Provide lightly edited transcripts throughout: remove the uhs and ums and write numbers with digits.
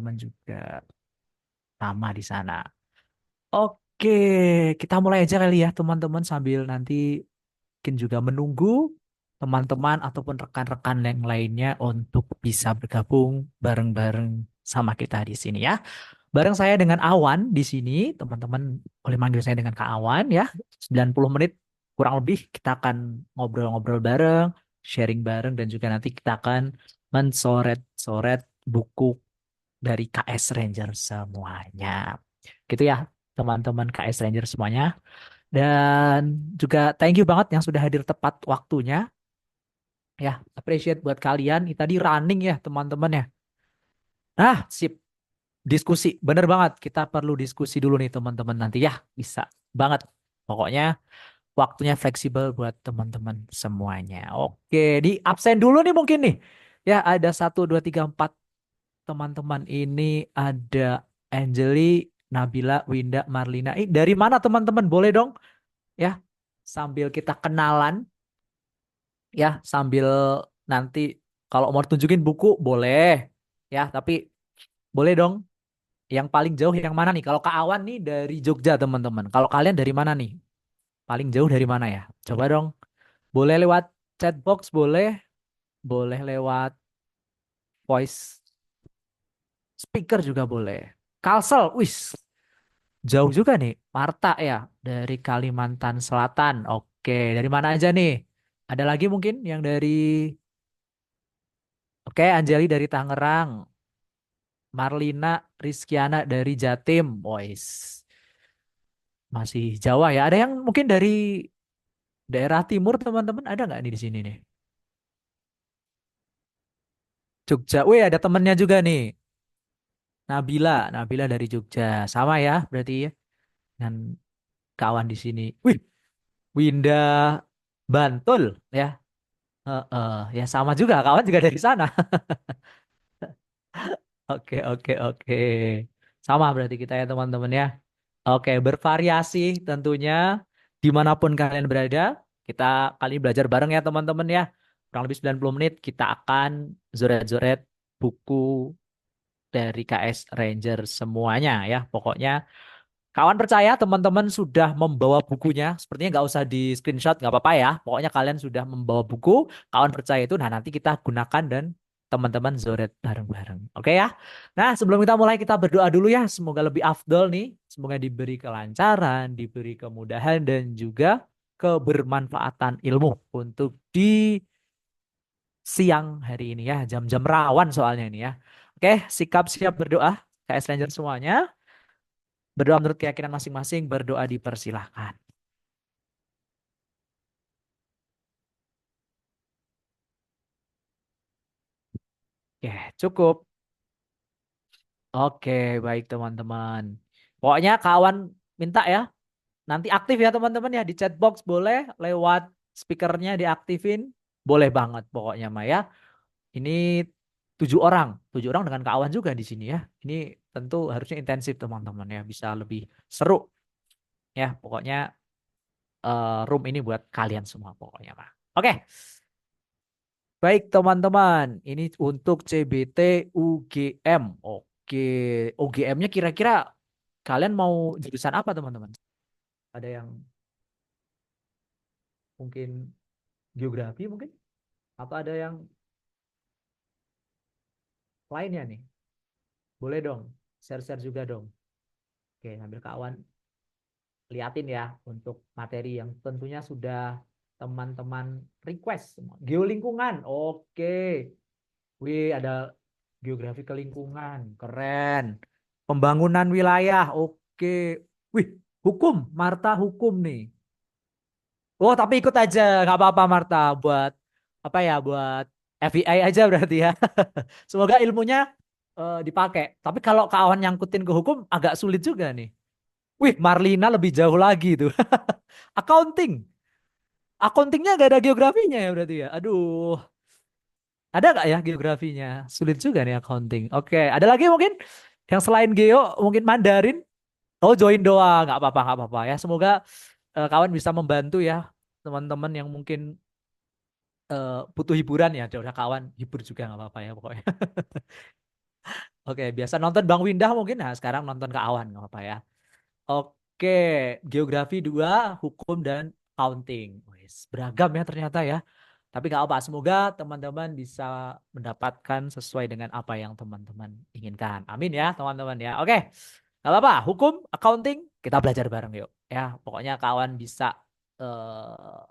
teman-teman juga sama di sana. Oke, kita mulai aja kali ya teman-teman sambil nanti mungkin juga menunggu teman-teman ataupun rekan-rekan yang lainnya untuk bisa bergabung bareng-bareng sama kita di sini ya. Bareng saya dengan Awan di sini, teman-teman boleh manggil saya dengan Kak Awan ya. 90 menit kurang lebih kita akan ngobrol-ngobrol bareng, sharing bareng dan juga nanti kita akan mensoret-soret buku dari KS Ranger semuanya. Gitu ya, teman-teman KS Ranger semuanya. Dan juga thank you banget yang sudah hadir tepat waktunya. Ya, appreciate buat kalian. Ini tadi running ya, teman-teman ya. Nah, sip. Diskusi, bener banget. Kita perlu diskusi dulu nih teman-teman nanti ya. Bisa banget. Pokoknya waktunya fleksibel buat teman-teman semuanya. Oke, di absen dulu nih mungkin nih. Ya, ada 1, 2, 3, 4 teman-teman ini ada Angeli, Nabila, Winda, Marlina. Dari mana teman-teman? Boleh dong ya. Sambil kita kenalan ya, sambil nanti kalau mau tunjukin buku boleh ya, tapi boleh dong. Yang paling jauh yang mana nih? Kalau Kak Awan nih dari Jogja, teman-teman. Kalau kalian dari mana nih? Paling jauh dari mana ya? Coba dong. Boleh lewat chat box, boleh. Boleh lewat voice speaker juga boleh. Kalsel, wis, jauh juga nih. Marta ya, dari Kalimantan Selatan. Oke, dari mana aja nih? Ada lagi mungkin yang dari, oke, Anjali dari Tangerang. Marlina Rizkiana dari Jatim. Wis, masih Jawa ya. Ada yang mungkin dari daerah timur teman-teman ada nggak nih di sini nih? Jogja. Wih, ada temennya juga nih. Nabila, Nabila dari Jogja. Sama ya berarti ya dengan kawan di sini. Wih, Winda Bantul ya. Ya sama juga, kawan juga dari sana. Oke, oke, oke. Sama berarti kita ya teman-teman ya. Oke, bervariasi tentunya dimanapun kalian berada. Kita kali ini belajar bareng ya teman-teman ya. Kurang lebih 90 menit kita akan zoret-zoret buku dari KS Ranger semuanya ya. Pokoknya kawan percaya teman-teman sudah membawa bukunya. Sepertinya nggak usah di screenshot, nggak apa-apa ya. Pokoknya kalian sudah membawa buku, kawan percaya itu. Nah nanti kita gunakan dan teman-teman zoret bareng-bareng. Oke ya. Nah sebelum kita mulai kita berdoa dulu ya. Semoga lebih afdol nih. Semoga diberi kelancaran, diberi kemudahan dan juga kebermanfaatan ilmu untuk di siang hari ini ya. Jam-jam rawan soalnya ini ya. Oke, sikap siap berdoa. KS Ranger semuanya. Berdoa menurut keyakinan masing-masing, berdoa dipersilahkan. Oke, cukup. Oke, baik teman-teman. Pokoknya kawan minta ya, nanti aktif ya teman-teman ya di chat box boleh, lewat speakernya diaktifin, boleh banget pokoknya Maya. Ya. Ini 7 orang, 7 orang dengan kawan juga di sini ya. Ini tentu harusnya intensif teman-teman ya, bisa lebih seru ya. Pokoknya room ini buat kalian semua pokoknya Mah. Oke. Baik teman-teman, ini untuk CBT UGM. Oke, UGM-nya kira-kira kalian mau jurusan apa teman-teman? Ada yang mungkin geografi mungkin? Atau ada yang lainnya nih? Boleh dong, share-share juga dong. Oke, ambil kawan, liatin ya untuk materi yang tentunya sudah teman-teman request. Geolingkungan, oke. Wih, ada geografi kelingkungan, keren. Pembangunan wilayah, oke. Wih, hukum, Marta hukum nih. Oh, tapi ikut aja, nggak apa-apa Marta. Buat apa ya? Buat FBI aja berarti ya. Semoga ilmunya dipakai. Tapi kalau kawan nyangkutin ke hukum agak sulit juga nih. Wih, Marlina lebih jauh lagi tuh. Accounting, accountingnya gak ada geografinya ya berarti ya. Aduh, ada nggak ya geografinya? Sulit juga nih accounting. Oke, ada lagi mungkin yang selain geo, mungkin Mandarin. Oh, join doang, nggak apa-apa ya. Semoga kawan bisa membantu ya teman-teman yang mungkin butuh hiburan ya. Udah kawan hibur juga nggak apa-apa ya pokoknya. Oke, biasa nonton Bang Windah mungkin, nah sekarang nonton ke Awan nggak apa-apa ya. Oke, geografi 2, hukum dan accounting. Wes, beragam ya ternyata ya. Tapi nggak apa, semoga teman-teman bisa mendapatkan sesuai dengan apa yang teman-teman inginkan. Amin ya teman-teman ya. Oke, nggak apa-apa. Hukum, accounting, kita belajar bareng yuk. Ya, pokoknya kawan bisa eh,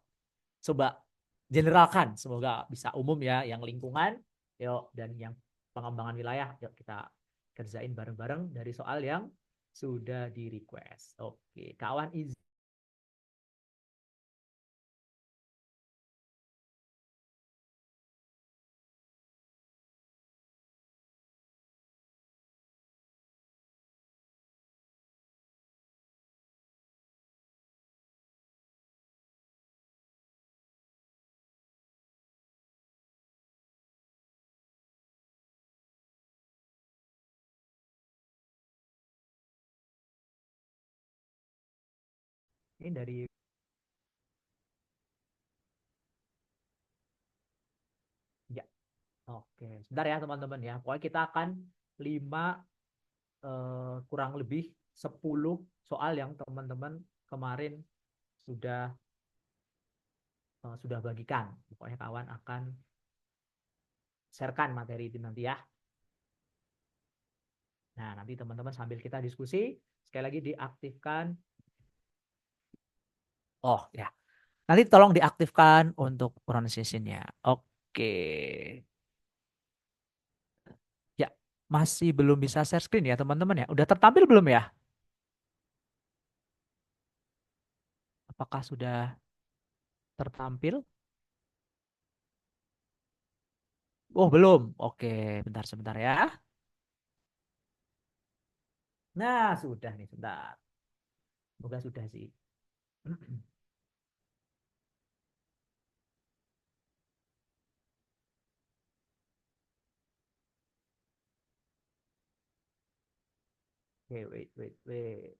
coba generalkan. Semoga bisa umum ya, yang lingkungan, yuk, dan yang pengembangan wilayah, yuk kita kerjain bareng-bareng dari soal yang sudah di request. Oke, kawan izin. Ini dari ya. Oke, sebentar ya teman-teman ya. Pokoknya kita akan 5 kurang lebih 10 soal yang teman-teman kemarin sudah sudah bagikan. Pokoknya kawan akan sharekan materi itu nanti ya. Nah, nanti teman-teman sambil kita diskusi, sekali lagi diaktifkan. Oh ya, nanti tolong diaktifkan untuk pronunciation-nya. Oke. Ya, masih belum bisa share screen ya teman-teman ya. Udah tertampil belum ya? Apakah sudah tertampil? Oh, belum. Oke, bentar sebentar ya. Nah, sudah nih, sebentar. Semoga sudah sih. Oke, wait, wait, wait.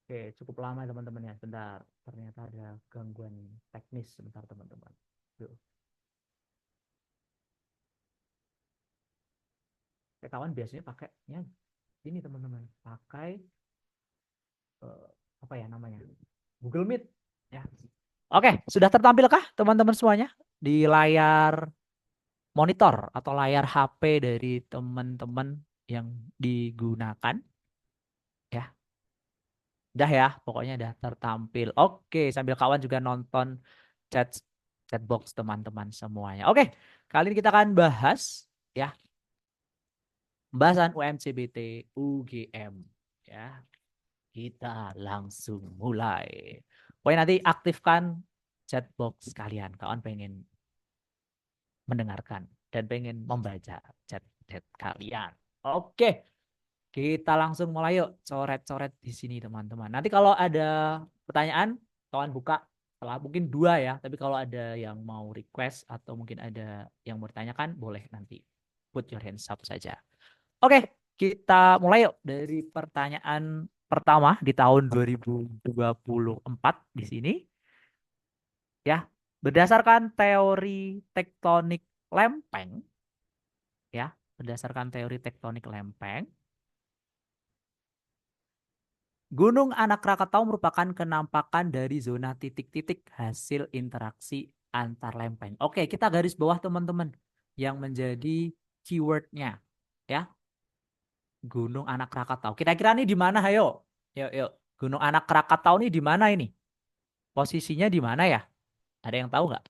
Oke, cukup lama teman-teman ya. Sebentar. Ternyata ada gangguan teknis sebentar teman-teman. Yuk. Kawan biasanya pakainya ini teman-teman. Pakai eh, apa ya namanya? Google Meet ya. Oke, sudah tertampilkah teman-teman semuanya di layar monitor atau layar HP dari teman-teman yang digunakan ya? Udah ya, pokoknya udah tertampil. Oke, sambil kawan juga nonton chat chat box teman-teman semuanya. Oke, kali ini kita akan bahas ya, pembahasan UMCBT UGM ya. Kita langsung mulai. Pokoknya nanti aktifkan chat box kalian. Kawan pengen mendengarkan dan pengen membaca chat-chat kalian. Oke, kita langsung mulai yuk. Coret-coret di sini teman-teman. Nanti kalau ada pertanyaan, kawan buka setelah mungkin 2 ya. Tapi kalau ada yang mau request atau mungkin ada yang mau ditanyakan, boleh nanti put your hands up saja. Oke, kita mulai yuk dari pertanyaan pertama di tahun 2024 di sini ya. Berdasarkan teori tektonik lempeng ya, berdasarkan teori tektonik lempeng, Gunung Anak Krakatau merupakan kenampakan dari zona titik-titik hasil interaksi antar lempeng. Oke, kita garis bawah teman-teman yang menjadi keywordnya ya. Gunung Anak Krakatau. Kira-kira nih di mana? Hayo. Yuk, yuk. Gunung Anak Krakatau nih di mana ini? Posisinya di mana ya? Ada yang tahu nggak?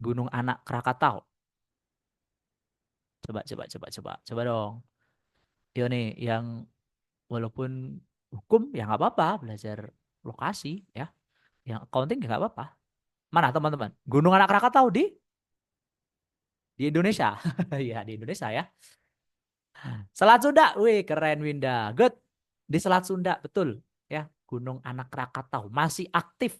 Gunung Anak Krakatau. Coba, coba, coba, coba, coba dong. Yo nih, yang walaupun hukum ya nggak apa-apa, belajar lokasi ya. Yang accounting ya nggak apa-apa. Mana teman-teman? Gunung Anak Krakatau di Indonesia. Iya, di Indonesia ya. Selat Sunda. Wih, keren Winda. Good. Di Selat Sunda, betul. Ya, Gunung Anak Krakatau masih aktif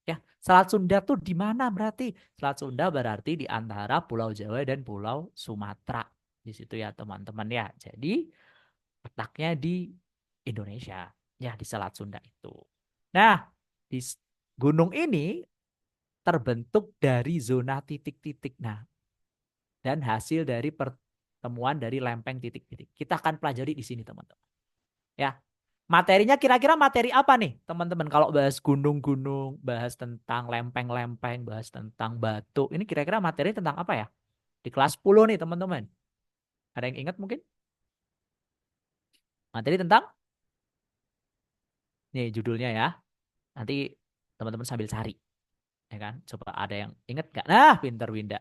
ya. Selat Sunda tuh di mana berarti? Selat Sunda berarti di antara Pulau Jawa dan Pulau Sumatera. Di situ ya, teman-teman ya. Jadi, letaknya di Indonesia. Ya, di Selat Sunda itu. Nah, di gunung ini terbentuk dari zona titik-titik. Nah, dan hasil dari pertemuan dari lempeng titik-titik. Kita akan pelajari di sini, teman-teman. Ya, materinya kira-kira materi apa nih, teman-teman? Kalau bahas gunung-gunung, bahas tentang lempeng-lempeng, bahas tentang batu, ini kira-kira materi tentang apa ya? Di kelas 10 nih, teman-teman. Ada yang ingat mungkin? Materi tentang, nih judulnya ya. Nanti teman-teman sambil cari, ya kan? Coba ada yang ingat nggak? Nah, pinter Winda.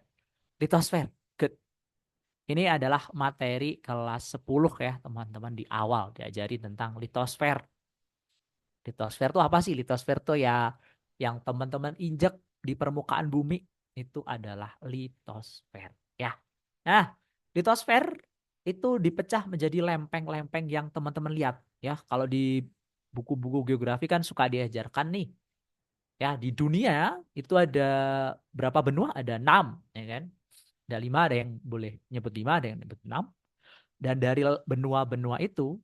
Litosfer. Good. Ini adalah materi kelas 10 ya, teman-teman, di awal diajari tentang litosfer. Litosfer itu apa sih? Litosfer itu ya yang teman-teman injek di permukaan bumi itu adalah litosfer ya. Nah, litosfer itu dipecah menjadi lempeng-lempeng yang teman-teman lihat ya. Kalau di buku-buku geografi kan suka diajarkan nih ya, di dunia itu ada berapa benua? Ada 6 ya kan. Ada 5, ada yang boleh nyebut 5, ada yang nyebut 6. Dan dari benua-benua itu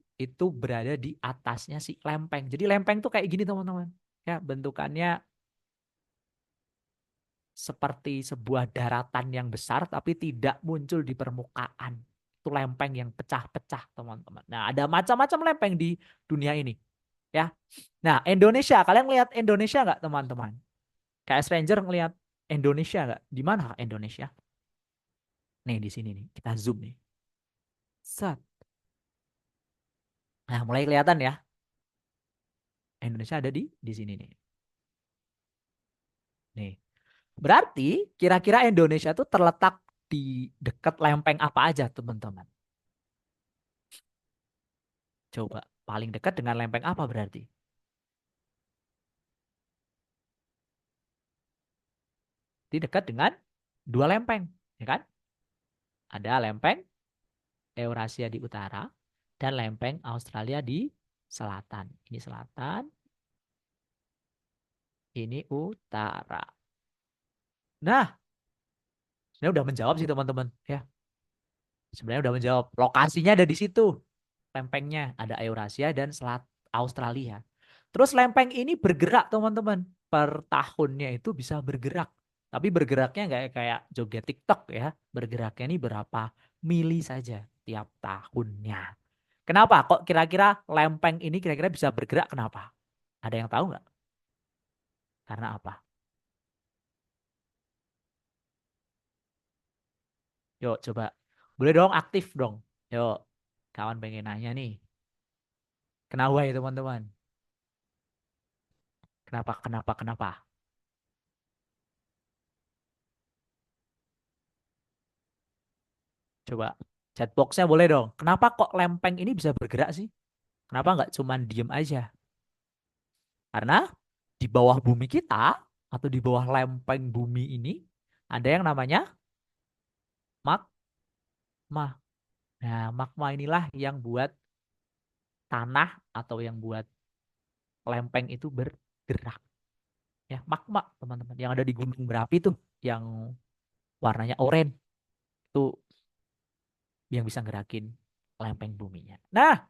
berada di atasnya si lempeng. Jadi lempeng tuh kayak gini, teman-teman. Ya, bentukannya seperti sebuah daratan yang besar tapi tidak muncul di permukaan. Itu lempeng yang pecah-pecah, teman-teman. Nah, ada macam-macam lempeng di dunia ini, ya. Nah, Indonesia, kalian lihat Indonesia nggak, teman-teman? Kayak Stranger ngelihat Indonesia nggak? Di mana Indonesia? Nih, di sini nih. Kita zoom nih. Set. Nah, mulai kelihatan ya. Indonesia ada di sini nih. Nih. Berarti kira-kira Indonesia itu terletak di dekat lempeng apa aja, teman-teman? Coba paling dekat dengan lempeng apa berarti? Di dekat dengan dua lempeng, ya kan? Ada lempeng Eurasia di utara dan lempeng Australia di selatan. Ini selatan, ini utara. Nah, sebenarnya udah menjawab sih, teman-teman. Ya, sebenarnya udah menjawab. Lokasinya ada di situ. Lempengnya ada Eurasia dan Selat Australia. Terus lempeng ini bergerak, teman-teman. Per tahunnya itu bisa bergerak. Tapi bergeraknya nggak kayak joget TikTok ya. Bergeraknya ini berapa mili saja tiap tahunnya. Kenapa? Kok kira-kira lempeng ini kira-kira bisa bergerak? Kenapa? Ada yang tahu nggak? Karena apa? Yuk coba. Boleh dong aktif dong. Yuk. Kawan pengen nanya nih. Kenapa ya, teman-teman? Kenapa, kenapa, kenapa? Coba chatboxnya boleh dong. Kenapa kok lempeng ini bisa bergerak sih? Kenapa nggak cuman diem aja? Karena di bawah bumi kita atau di bawah lempeng bumi ini ada yang namanya magma. Nah, magma inilah yang buat tanah atau yang buat lempeng itu bergerak. Ya, magma, teman-teman. Yang ada di gunung berapi tuh, yang warnanya oranye itu yang bisa gerakin lempeng buminya. Nah,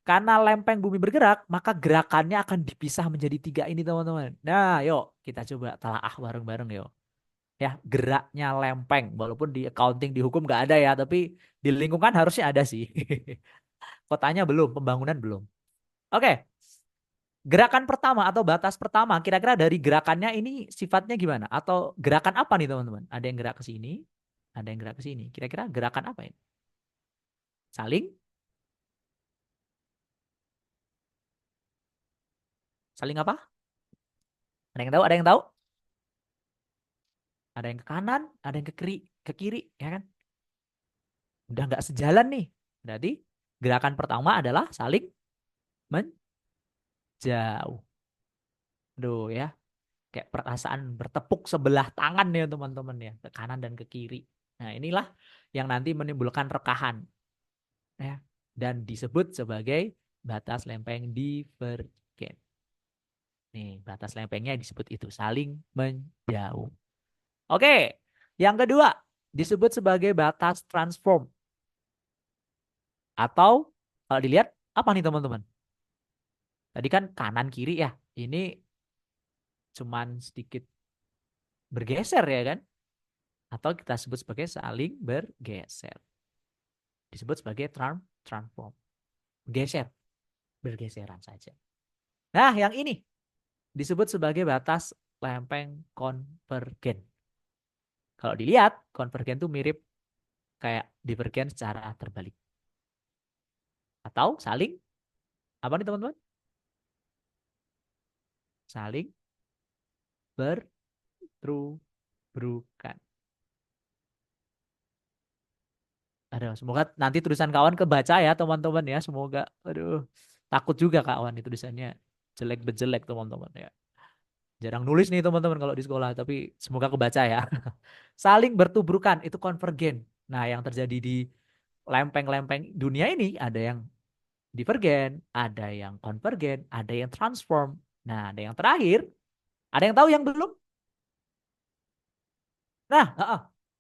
karena lempeng bumi bergerak, maka gerakannya akan dipisah menjadi 3 ini, teman-teman. Nah, yuk kita coba telaah bareng-bareng yuk. Ya, geraknya lempeng. Walaupun di accounting, di hukum nggak ada ya, tapi di lingkungan harusnya ada sih. Kotanya belum, pembangunan belum. Oke, gerakan pertama atau batas pertama, kira-kira dari gerakannya ini sifatnya gimana? Atau gerakan apa nih, teman-teman? Ada yang gerak ke sini, ada yang gerak ke sini. Kira-kira gerakan apa ini? Saling, saling apa? Ada yang tahu? Ada yang tahu? Ada yang ke kanan, ada yang ke kiri, ya kan? Udah nggak sejalan nih. Berarti gerakan pertama adalah saling menjauh. Aduh ya, kayak perasaan bertepuk sebelah tangan ya, teman-teman ya, ke kanan dan ke kiri. Nah, inilah yang nanti menimbulkan rekahan ya, dan disebut sebagai batas lempeng divergen. Nih, batas lempengnya disebut itu, saling menjauh. Oke, yang kedua disebut sebagai batas transform, atau kalau dilihat apa nih, teman-teman? Tadi kan kanan kiri ya. Ini cuman sedikit bergeser ya kan? Atau kita sebut sebagai saling bergeser. Disebut sebagai transform. Geser, bergeseran saja. Nah, yang ini disebut sebagai batas lempeng konvergen. Kalau dilihat, konvergen itu mirip kayak divergen secara terbalik. Atau saling, apa nih teman-teman? Saling bertubrukan. Aduh, semoga nanti tulisan kawan kebaca ya teman-teman ya. Semoga, aduh, takut juga kawan itu tulisannya jelek bejelek teman-teman ya. Jarang nulis nih teman-teman kalau di sekolah, tapi semoga kebaca ya. Saling bertubrukan itu konvergen. Nah, yang terjadi di lempeng-lempeng dunia ini ada yang divergen, ada yang konvergen, ada yang transform. Nah, ada yang terakhir, ada yang tahu yang belum? Nah,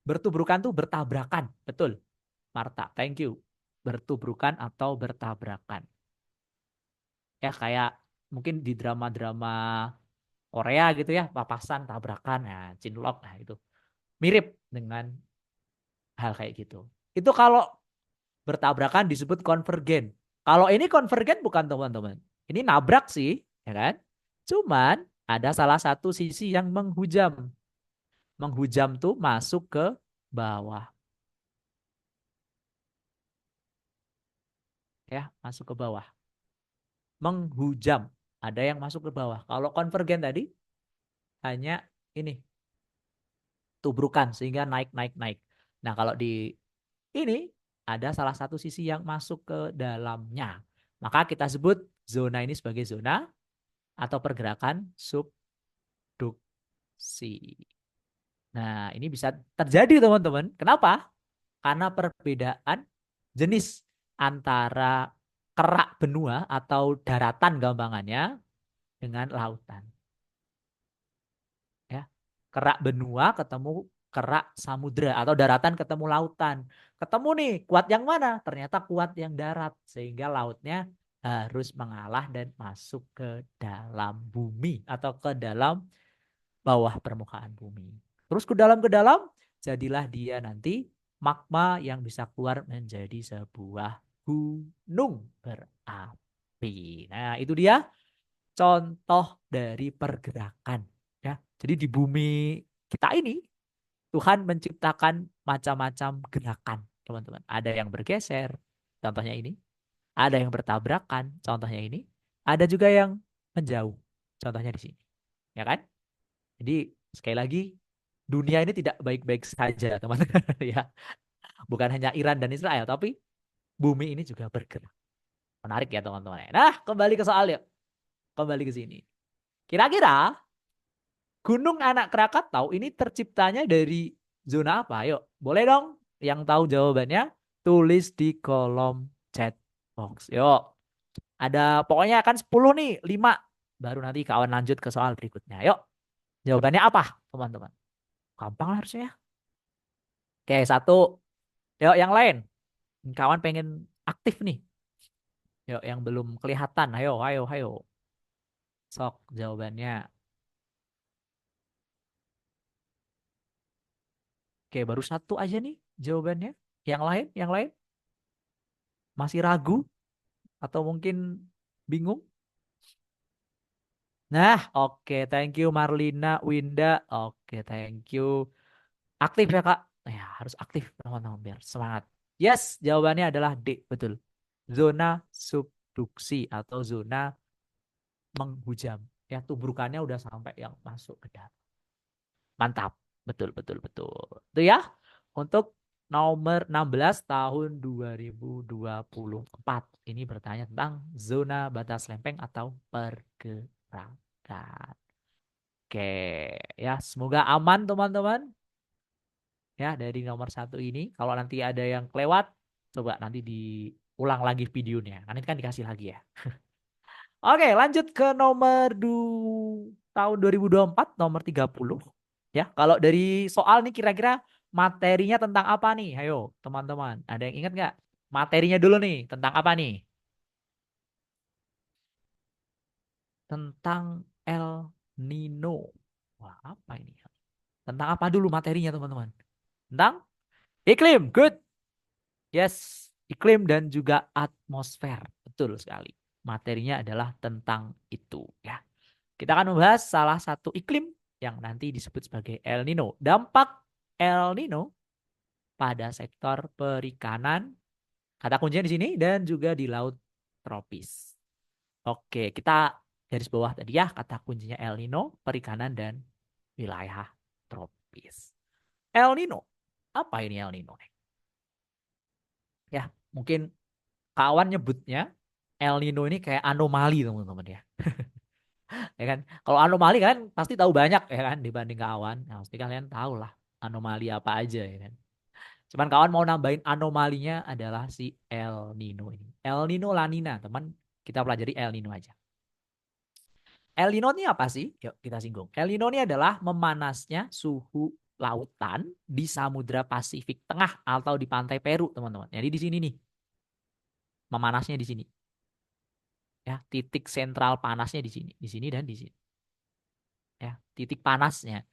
bertubrukan tuh bertabrakan. Betul, Marta. Thank you. Bertubrukan atau bertabrakan. Ya kayak mungkin di drama-drama Korea gitu ya, papasan, tabrakan, nah, cinlok, nah itu mirip dengan hal kayak gitu. Itu kalau bertabrakan disebut konvergen. Kalau ini konvergen bukan teman-teman. Ini nabrak sih, ya kan? Cuman ada salah satu sisi yang menghujam. Menghujam tuh masuk ke bawah, ya, masuk ke bawah. Menghujam, ada yang masuk ke bawah. Kalau konvergen tadi hanya ini tubrukan sehingga naik naik naik. Nah, kalau di ini ada salah satu sisi yang masuk ke dalamnya. Maka kita sebut zona ini sebagai zona atau pergerakan subduksi. Nah, ini bisa terjadi teman-teman. Kenapa? Karena perbedaan jenis antara kerak benua atau daratan gampangannya dengan lautan. Ya, kerak benua ketemu kerak samudra atau daratan ketemu lautan. Ketemu nih, kuat yang mana? Ternyata kuat yang darat sehingga lautnya harus mengalah dan masuk ke dalam bumi atau ke dalam bawah permukaan bumi. Terus ke dalam jadilah dia nanti magma yang bisa keluar menjadi sebuah gunung berapi. Nah, itu dia contoh dari pergerakan ya. Jadi di bumi kita ini Tuhan menciptakan macam-macam gerakan, teman-teman. Ada yang bergeser, contohnya ini. Ada yang bertabrakan, contohnya ini. Ada juga yang menjauh, contohnya di sini. Ya kan? Jadi sekali lagi dunia ini tidak baik-baik saja, teman-teman ya. Bukan hanya Iran dan Israel, tapi bumi ini juga bergerak. Menarik ya, teman-teman. Nah, kembali ke soal yuk. Kembali ke sini. Kira-kira Gunung Anak Krakatau ini terciptanya dari zona apa? Yuk, boleh dong yang tahu jawabannya tulis di kolom chat box. Yuk, ada pokoknya kan 10 nih, 5. Baru nanti kawan lanjut ke soal berikutnya. Yuk, jawabannya apa, teman-teman? Gampang lah harusnya. Oke, satu. Yuk, yang lain. Kawan pengen aktif nih. Yuk, yang belum kelihatan. Ayo, ayo, ayo. Sok jawabannya. Oke, baru satu aja nih jawabannya. Yang lain, yang lain masih ragu atau mungkin bingung? Nah, oke, thank you Marlina, Winda. Oke, thank you. Aktif ya, Kak. Ya, harus aktif teman-teman biar semangat. Yes, jawabannya adalah D, betul. Zona subduksi atau zona menghujam. Ya, tubrukannya udah sampai yang masuk ke dalam. Mantap. Betul, betul, betul. Itu ya untuk nomor 16 tahun 2024. Ini bertanya tentang zona batas lempeng atau pergerakan. Oke, ya semoga aman teman-teman. Ya dari nomor satu ini. Kalau nanti ada yang kelewat, coba nanti diulang lagi videonya. Nanti kan dikasih lagi ya. Oke, lanjut ke nomor tahun 2024, nomor 30. Ya, kalau dari soal nih kira-kira materinya tentang apa nih? Ayo, teman-teman. Ada yang ingat nggak? Materinya dulu nih, tentang apa nih? tentang El Nino. Wah, apa ini? Tentang apa dulu materinya, teman-teman? Tentang iklim. Good. Yes, iklim dan juga atmosfer. Betul sekali. Materinya adalah tentang itu ya. Kita akan membahas salah satu iklim yang nanti disebut sebagai El Nino. Dampak El Nino pada sektor perikanan, kata kuncinya di sini, dan juga di laut tropis. Oke, kita garis bawah tadi ya kata kuncinya El Nino, perikanan dan wilayah tropis. El Nino, apa ini El Nino? Ya, mungkin kawan nyebutnya El Nino ini kayak anomali teman-teman ya. Ya kan? Kalau anomali kan pasti tahu banyak ya kan dibanding kawan. Nah, pasti kalian tahu lah anomali apa aja ya kan. Cuman kawan mau nambahin anomalinya adalah si El Nino ini. El Nino La Nina, teman. Kita pelajari El Nino aja. El Nino ini apa sih? Yuk kita singgung. El Nino ini adalah memanasnya suhu lautan di Samudra Pasifik Tengah atau di pantai Peru, teman-teman. Jadi di sini nih, memanasnya di sini. Ya, titik sentral panasnya di sini dan di sini. Ya, titik panasnya.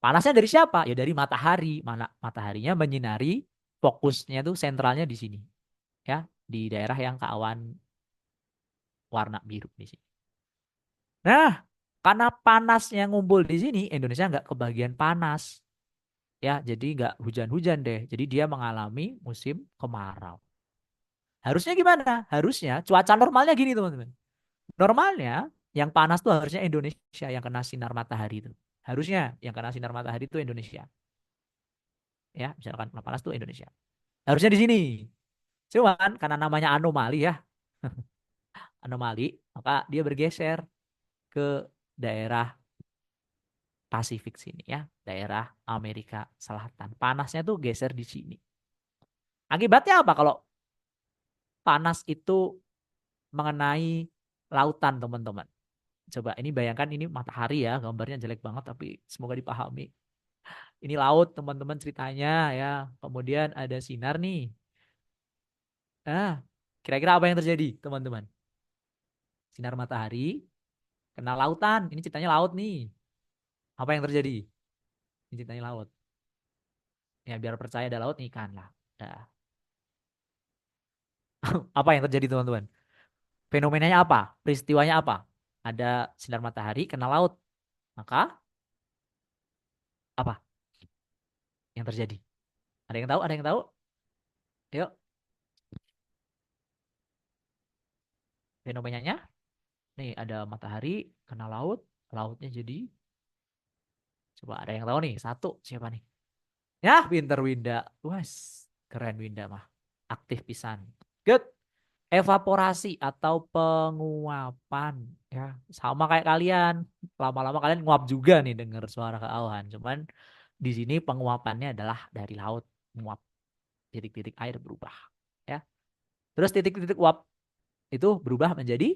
Panasnya dari siapa? Ya dari matahari. Mana mataharinya menyinari, fokusnya tuh sentralnya di sini. Ya, di daerah yang keawan warna biru di sini. Nah, karena panasnya ngumpul di sini, Indonesia nggak kebagian panas. Ya, jadi nggak hujan-hujan deh. Jadi dia mengalami musim kemarau. Harusnya gimana? Harusnya cuaca normalnya gini teman-teman. Normalnya yang panas tuh harusnya Indonesia yang kena sinar matahari itu. Harusnya yang kena sinar matahari itu Indonesia. Ya, misalkan kena panas tuh Indonesia. Harusnya di sini. Cuman karena namanya anomali ya, anomali, maka dia bergeser ke daerah Pasifik sini ya, daerah Amerika Selatan. Panasnya tuh geser di sini. Akibatnya apa kalau panas itu mengenai lautan, teman-teman? Coba ini bayangkan ini matahari ya, gambarnya jelek banget tapi semoga dipahami. Ini laut, teman-teman ceritanya ya. Kemudian ada sinar nih. Nah, kira-kira apa yang terjadi, teman-teman? Sinar matahari kena lautan. Ini ceritanya laut nih. Apa yang terjadi? Ini ceritanya laut. Ya biar percaya ada laut nih ikan lah. Nah, apa yang terjadi, teman-teman? Fenomenanya apa? Peristiwanya apa? Ada sinar matahari kena laut. Maka apa yang terjadi? Ada yang tahu? Ada yang tahu? Yuk, fenomenanya. Nih ada matahari kena laut. Lautnya jadi, coba ada yang tahu nih? Satu, siapa nih? Ya, pinter Winda. Wes, keren Winda mah. Aktif pisan. Good. Evaporasi atau penguapan ya. Sama kayak kalian. Lama-lama kalian nguap juga nih dengar suara keawan. Cuman di sini penguapannya adalah dari laut, nguap, titik-titik air berubah ya. Terus titik-titik uap itu berubah menjadi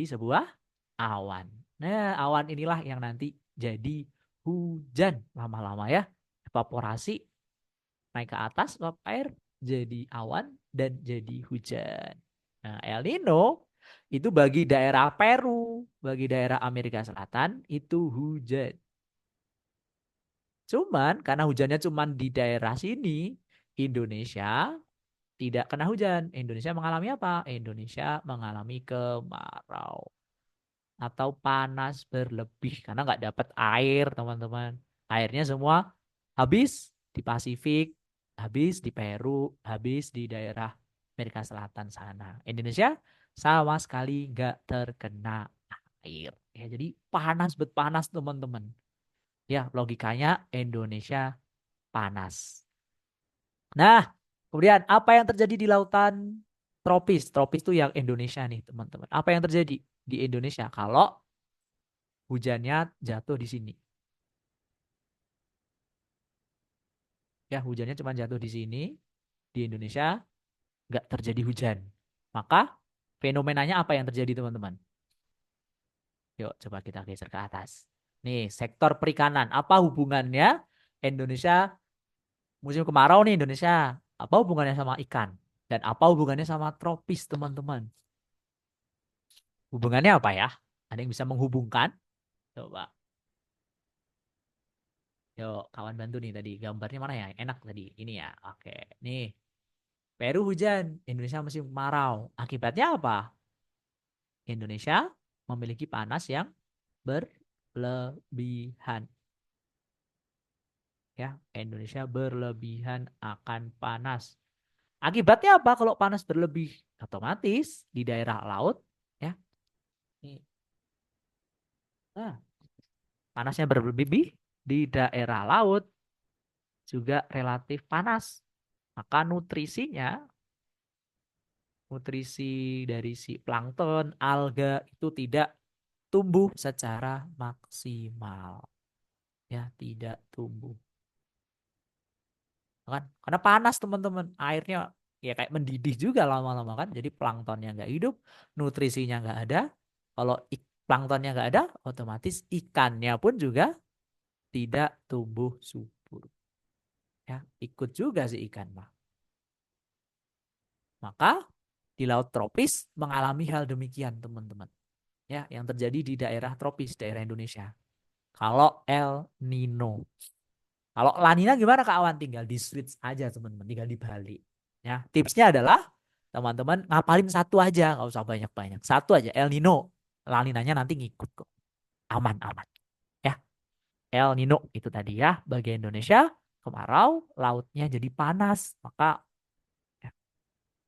sebuah awan. Nah, awan inilah yang nanti jadi hujan lama-lama ya. Evaporasi naik ke atas uap air jadi awan dan jadi hujan. Nah, El Nino itu bagi daerah Peru, bagi daerah Amerika Selatan itu hujan. Cuman karena hujannya cuman di daerah sini, Indonesia tidak kena hujan. Indonesia mengalami apa? Indonesia mengalami kemarau atau panas berlebih karena nggak dapat air, teman-teman. Airnya semua habis di Pasifik, habis di Peru, habis di daerah Amerika Selatan sana. Indonesia sama sekali nggak terkena air. Ya, jadi panas bet panas, teman-teman. Ya, logikanya Indonesia panas. Nah, kemudian apa yang terjadi di lautan tropis? Tropis itu yang Indonesia nih, teman-teman. Apa yang terjadi di Indonesia kalau hujannya jatuh di sini? Ya, hujannya cuma jatuh di sini, di Indonesia nggak terjadi hujan. Maka fenomenanya apa yang terjadi, teman-teman? Yuk, coba kita geser ke atas. Nih, sektor perikanan. Apa hubungannya Indonesia musim kemarau nih Indonesia? Apa hubungannya sama ikan? Dan apa hubungannya sama tropis, teman-teman? Hubungannya apa ya? Ada yang bisa menghubungkan? Coba. Yuk, kawan bantu nih tadi. Gambarnya mana ya? Enak tadi. Ini ya. Oke. Nih. Peru hujan. Indonesia musim kemarau. Akibatnya apa? Indonesia memiliki panas yang berlebihan. Ya, Indonesia berlebihan akan panas. Akibatnya apa kalau panas berlebih? Otomatis di daerah laut, ya. Nah, panasnya berlebih di daerah laut juga relatif panas. Maka nutrisi dari si plankton, alga itu tidak tumbuh secara maksimal. Ya, tidak tumbuh. Kan? Karena panas teman-teman. Airnya ya kayak mendidih juga lama-lama kan. Jadi planktonnya nggak hidup, nutrisinya nggak ada. Kalau planktonnya nggak ada, otomatis ikannya pun juga tidak tumbuh subur. Ya, ikut juga si ikan mah. Maka di laut tropis mengalami hal demikian teman-teman. Ya, yang terjadi di daerah tropis, daerah Indonesia. Kalau El Nino. Kalau La Nina gimana Kak Awan? Tinggal di switch aja teman-teman, tinggal dibalik. Ya, tipsnya adalah teman-teman ngapalin satu aja, nggak usah banyak-banyak. Satu aja El Nino. La Ninanya nanti ngikut kok. Aman-aman. Ya, El Nino itu tadi ya, bagian Indonesia kemarau, lautnya jadi panas, maka ya,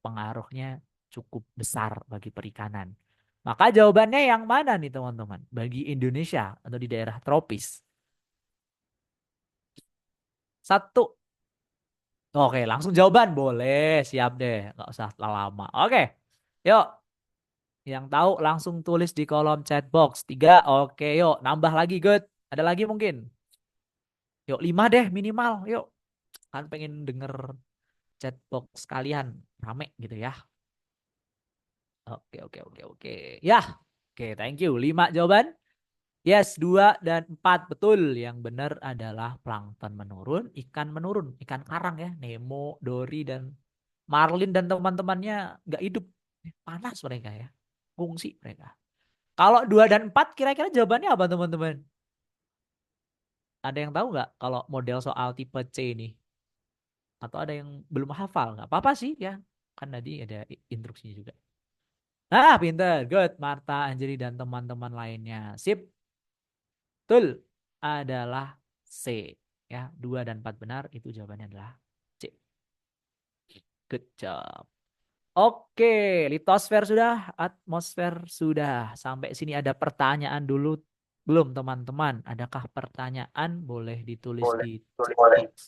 pengaruhnya cukup besar bagi perikanan. Maka jawabannya yang mana nih teman-teman? Bagi Indonesia atau di daerah tropis? Satu. Oke, langsung jawaban. Boleh, siap deh. Nggak usah lama. Oke, yuk. Yang tahu langsung tulis di kolom chat box. Tiga, oke yuk. Nambah lagi, good. Ada lagi mungkin? Yuk, lima deh minimal. Yuk, kan pengen denger chat box kalian. Rame gitu ya. Oke, oke, oke, oke. Ya, oke, thank you. Lima jawaban. Yes, dua dan empat. Betul. Yang benar adalah plankton menurun, ikan menurun. Ikan karang ya. Nemo, Dory, dan Marlin dan teman-temannya nggak hidup. Panas mereka ya. Fungsi mereka. Kalau 2 dan 4 kira-kira jawabannya apa teman-teman? Ada yang tahu nggak kalau model soal tipe C ini? Atau ada yang belum hafal? Nggak apa-apa sih ya. Kan tadi ada instruksinya juga. Nah, pinter. Good. Marta, Anjeli, dan teman-teman lainnya. Sip. Betul. Adalah C. Ya, 2 dan 4 benar. Itu jawabannya adalah C. Good job. Oke, litosfer sudah, atmosfer sudah. Sampai sini ada pertanyaan dulu belum teman-teman? Adakah pertanyaan? Boleh ditulis di chat box.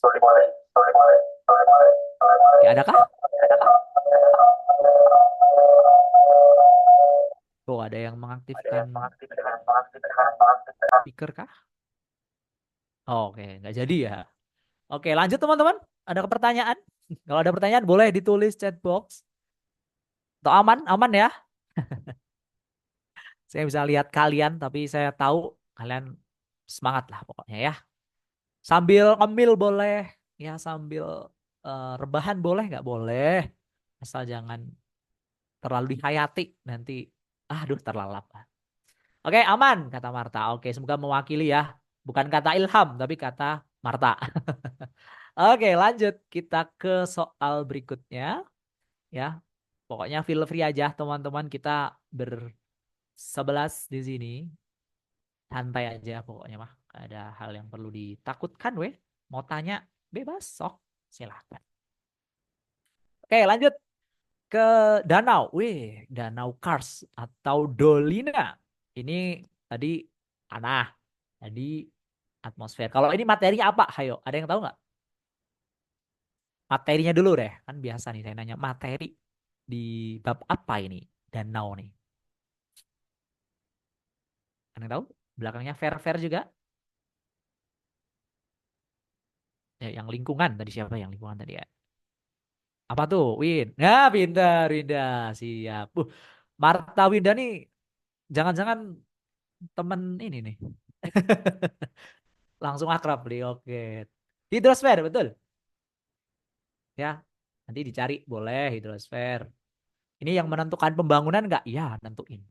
Oke, adakah? Oh, ada yang mengaktifkan speaker kah? Oke, nggak jadi ya. Oke, lanjut teman-teman. Ada pertanyaan? Kalau ada pertanyaan boleh ditulis chat box. Atau aman? Aman ya? Saya bisa lihat kalian, tapi saya tahu kalian semangat lah pokoknya ya. Sambil ngemil boleh, ya sambil rebahan boleh nggak boleh. Asal jangan terlalu dihayati nanti. Aduh terlalap. Oke aman kata Marta. Oke semoga mewakili ya. Bukan kata Ilham tapi kata Marta. Oke lanjut kita ke soal berikutnya ya. Pokoknya feel free aja teman-teman kita bersebelas di sini. Santai aja pokoknya mah. Gak ada hal yang perlu ditakutkan weh. Mau tanya bebas sok silahkan. Oke lanjut ke danau. Wih danau Kars atau Dolina. Ini tadi tanah. Tadi atmosfer. Kalau ini materinya apa? Hayo, ada yang tahu nggak? Materinya dulu deh. Kan biasa nih saya nanya materi di bab apa ini? Danau nih. Ada yang tahu? Belakangnya fair-fair juga. Ya, yang lingkungan tadi siapa yang lingkungan tadi ya? Apa tuh? Win. Nah, pintar, Winda. Siap. Marta Winda nih jangan-jangan temen ini nih. Langsung akrab nih. Oke. Hidrosfer, betul. Ya. Nanti dicari boleh hidrosfer. Ini yang menentukan pembangunan nggak? Iya, nentuin.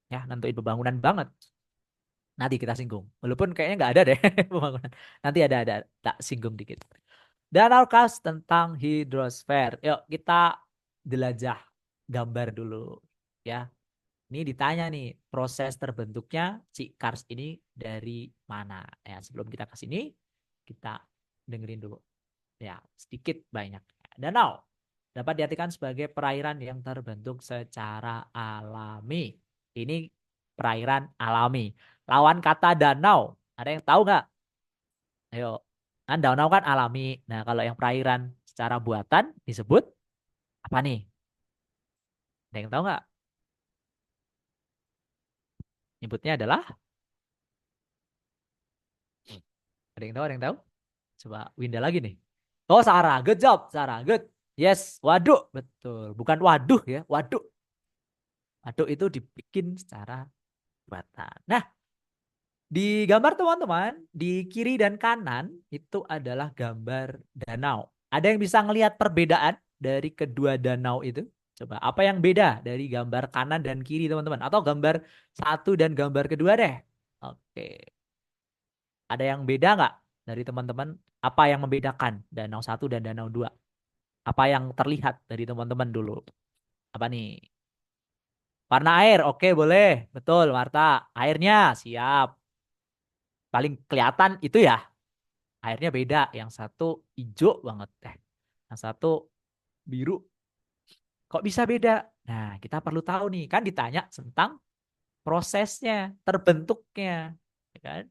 Ya, nentuin pembangunan banget. Nanti kita singgung. Walaupun kayaknya nggak ada deh pembangunan. Nanti ada tak singgung dikit. Danau Kars tentang hidrosfer. Yuk kita jelajah gambar dulu. Ya, ini ditanya nih proses terbentuknya si Kars ini dari mana. Ya, sebelum kita ke sini kita dengerin dulu. Ya, sedikit banyak. Danau dapat diartikan sebagai perairan yang terbentuk secara alami. Ini perairan alami. Lawan kata danau, ada yang tahu nggak? Ayo, kan danau kan alami. Nah, kalau yang perairan secara buatan disebut apa nih? Ada yang tahu nggak? Nyebutnya adalah, ada yang tahu? Ada yang tahu? Coba Winda lagi nih. Oh, Sarah, good job, Sarah, good. Yes, waduk, betul. Bukan waduh ya, waduk. Waduk itu dibikin secara buatan. Nah, di gambar teman-teman, di kiri dan kanan itu adalah gambar danau. Ada yang bisa ngelihat perbedaan dari kedua danau itu? Coba, apa yang beda dari gambar kanan dan kiri teman-teman? Atau gambar satu dan gambar kedua deh. Oke, ada yang beda nggak dari teman-teman? Apa yang membedakan danau satu dan danau dua? Apa yang terlihat dari teman-teman dulu? Apa nih? Warna air, oke boleh. Betul, Marta. Airnya, siap. Paling kelihatan itu ya. Airnya beda. Yang satu hijau banget. Yang satu biru. Kok bisa beda? Nah, kita perlu tahu nih. Kan ditanya tentang prosesnya, terbentuknya. Ya kan?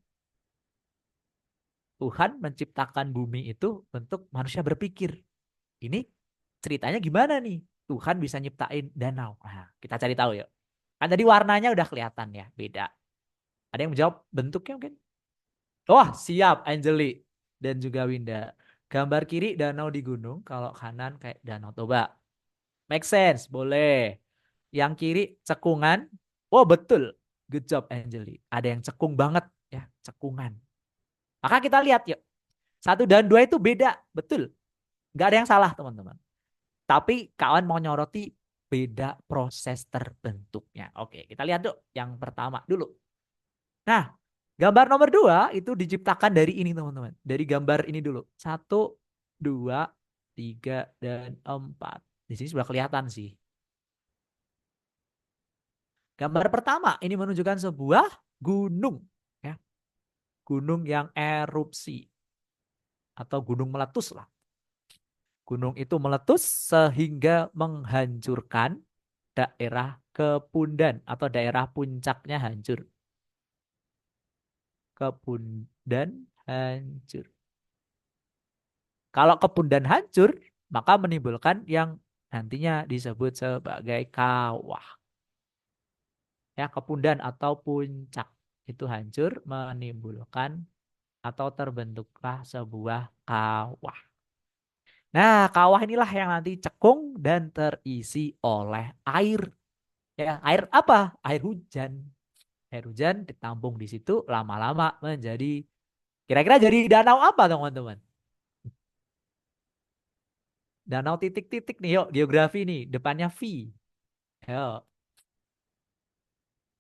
Tuhan menciptakan bumi itu bentuk manusia berpikir. Ini ceritanya gimana nih? Tuhan bisa nyiptain danau. Nah, kita cari tahu yuk. Kan tadi warnanya udah kelihatan ya, beda. Ada yang menjawab bentuknya mungkin? Wah, siap Angeli dan juga Winda. Gambar kiri danau di gunung, kalau kanan kayak Danau Toba. Make sense, boleh. Yang kiri cekungan. Oh, betul. Good job Angeli. Ada yang cekung banget ya, cekungan. Maka kita lihat yuk. Satu dan dua itu beda, betul. Gak ada yang salah teman-teman. Tapi kawan mau nyoroti beda proses terbentuknya. Oke, kita lihat dulu yang pertama dulu. Nah, gambar nomor dua itu diciptakan dari ini teman-teman. Dari gambar ini dulu. Satu, dua, tiga, dan empat. Di sini sudah kelihatan sih. Gambar pertama ini menunjukkan sebuah gunung. Ya, gunung yang erupsi. Atau gunung meletus lah. Gunung itu meletus sehingga menghancurkan daerah Kepundan atau daerah puncaknya hancur. Kepundan hancur. Kalau Kepundan hancur, maka menimbulkan yang nantinya disebut sebagai kawah. Ya, Kepundan atau puncak itu hancur menimbulkan atau terbentuklah sebuah kawah. Nah, kawah inilah yang nanti cekung dan terisi oleh air. Ya, air apa? Air hujan. Air hujan ditampung di situ lama-lama menjadi kira-kira jadi danau apa teman-teman? Danau titik-titik nih yuk geografi nih depannya V. Yuk,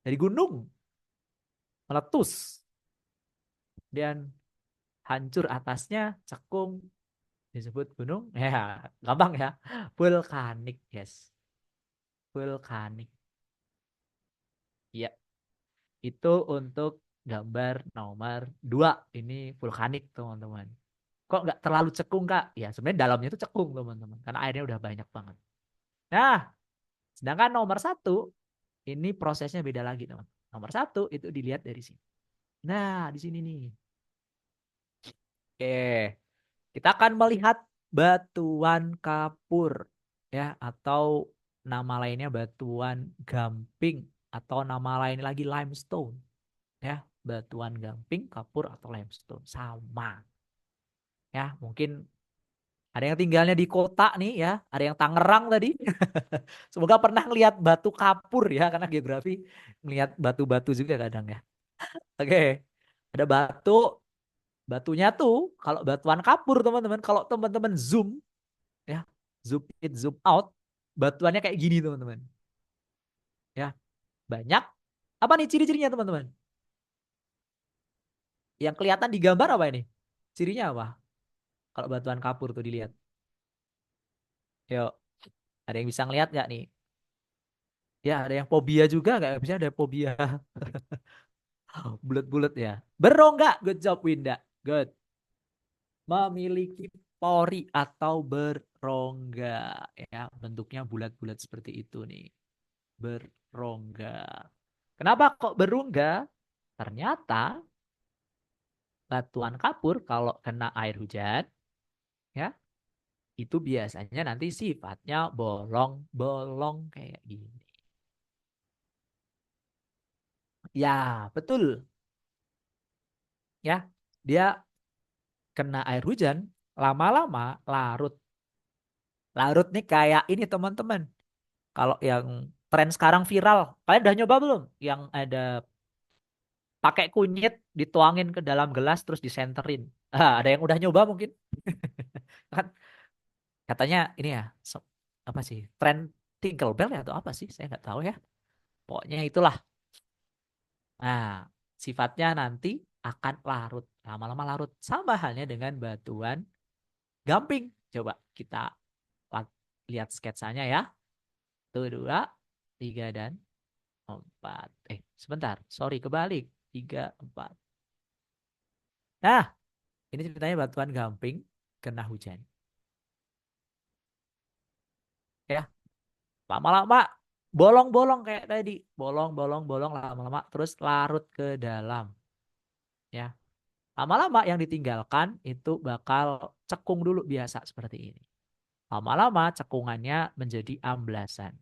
dari gunung meletus dan hancur atasnya cekung disebut gunung. Ya, gampang ya. Vulkanik, yes. Vulkanik. Iya, itu untuk gambar nomor 2. Ini vulkanik teman-teman. Kok nggak terlalu cekung Kak? Ya sebenarnya dalamnya itu cekung teman-teman. Karena airnya udah banyak banget. Nah, sedangkan nomor 1 ini prosesnya beda lagi teman. Nomor 1 itu dilihat dari sini. Nah, di sini nih. Oke, kita akan melihat batuan kapur ya atau nama lainnya batuan gamping atau nama lain lagi limestone ya, batuan gamping, kapur atau limestone sama. Ya, mungkin ada yang tinggalnya di kota nih ya, ada yang Tangerang tadi. Semoga pernah ngelihat batu kapur ya, karena geografi ngelihat batu-batu juga kadang ya. Oke, ada batu, batunya tuh kalau batuan kapur teman-teman, kalau teman-teman zoom ya, zoom in, zoom out, batuannya kayak gini teman-teman. Ya, banyak. Apa nih ciri-cirinya teman-teman? Yang kelihatan di gambar apa ini? Cirinya apa? Kalau batuan kapur tuh dilihat. Yuk, ada yang bisa ngeliat nggak nih? Ya, ada yang fobia juga nggak? Bisa ada fobia bulat-bulat ya. Berongga, good job Winda. Good. Memiliki pori atau berongga ya, bentuknya bulat-bulat seperti itu nih. Berongga. Kenapa kok berongga? Ternyata batuan kapur kalau kena air hujan ya, itu biasanya nanti sifatnya bolong-bolong kayak gini. Ya, betul. Ya, dia kena air hujan, lama-lama larut. Larut nih kayak ini teman-teman. Kalau yang tren sekarang viral, kalian udah nyoba belum? Yang ada pakai kunyit dituangin ke dalam gelas terus disenterin. Ada yang udah nyoba mungkin? Kan katanya ini ya, apa sih? Tren Tinkerbell ya atau apa sih? Saya nggak tahu ya. Pokoknya itulah. Nah, sifatnya nanti akan larut. Lama-lama larut. Sama halnya dengan batuan gamping. Coba kita lihat sketsanya ya. Tuh, dua, tiga, dan empat. Sebentar. Sorry, kebalik. Tiga, empat. Nah, ini ceritanya batuan gamping kena hujan. Ya, lama-lama bolong-bolong kayak tadi. Bolong-bolong-bolong lama-lama. Terus larut ke dalam. Ya, lama-lama yang ditinggalkan itu bakal cekung dulu biasa seperti ini. Lama-lama cekungannya menjadi amblasan.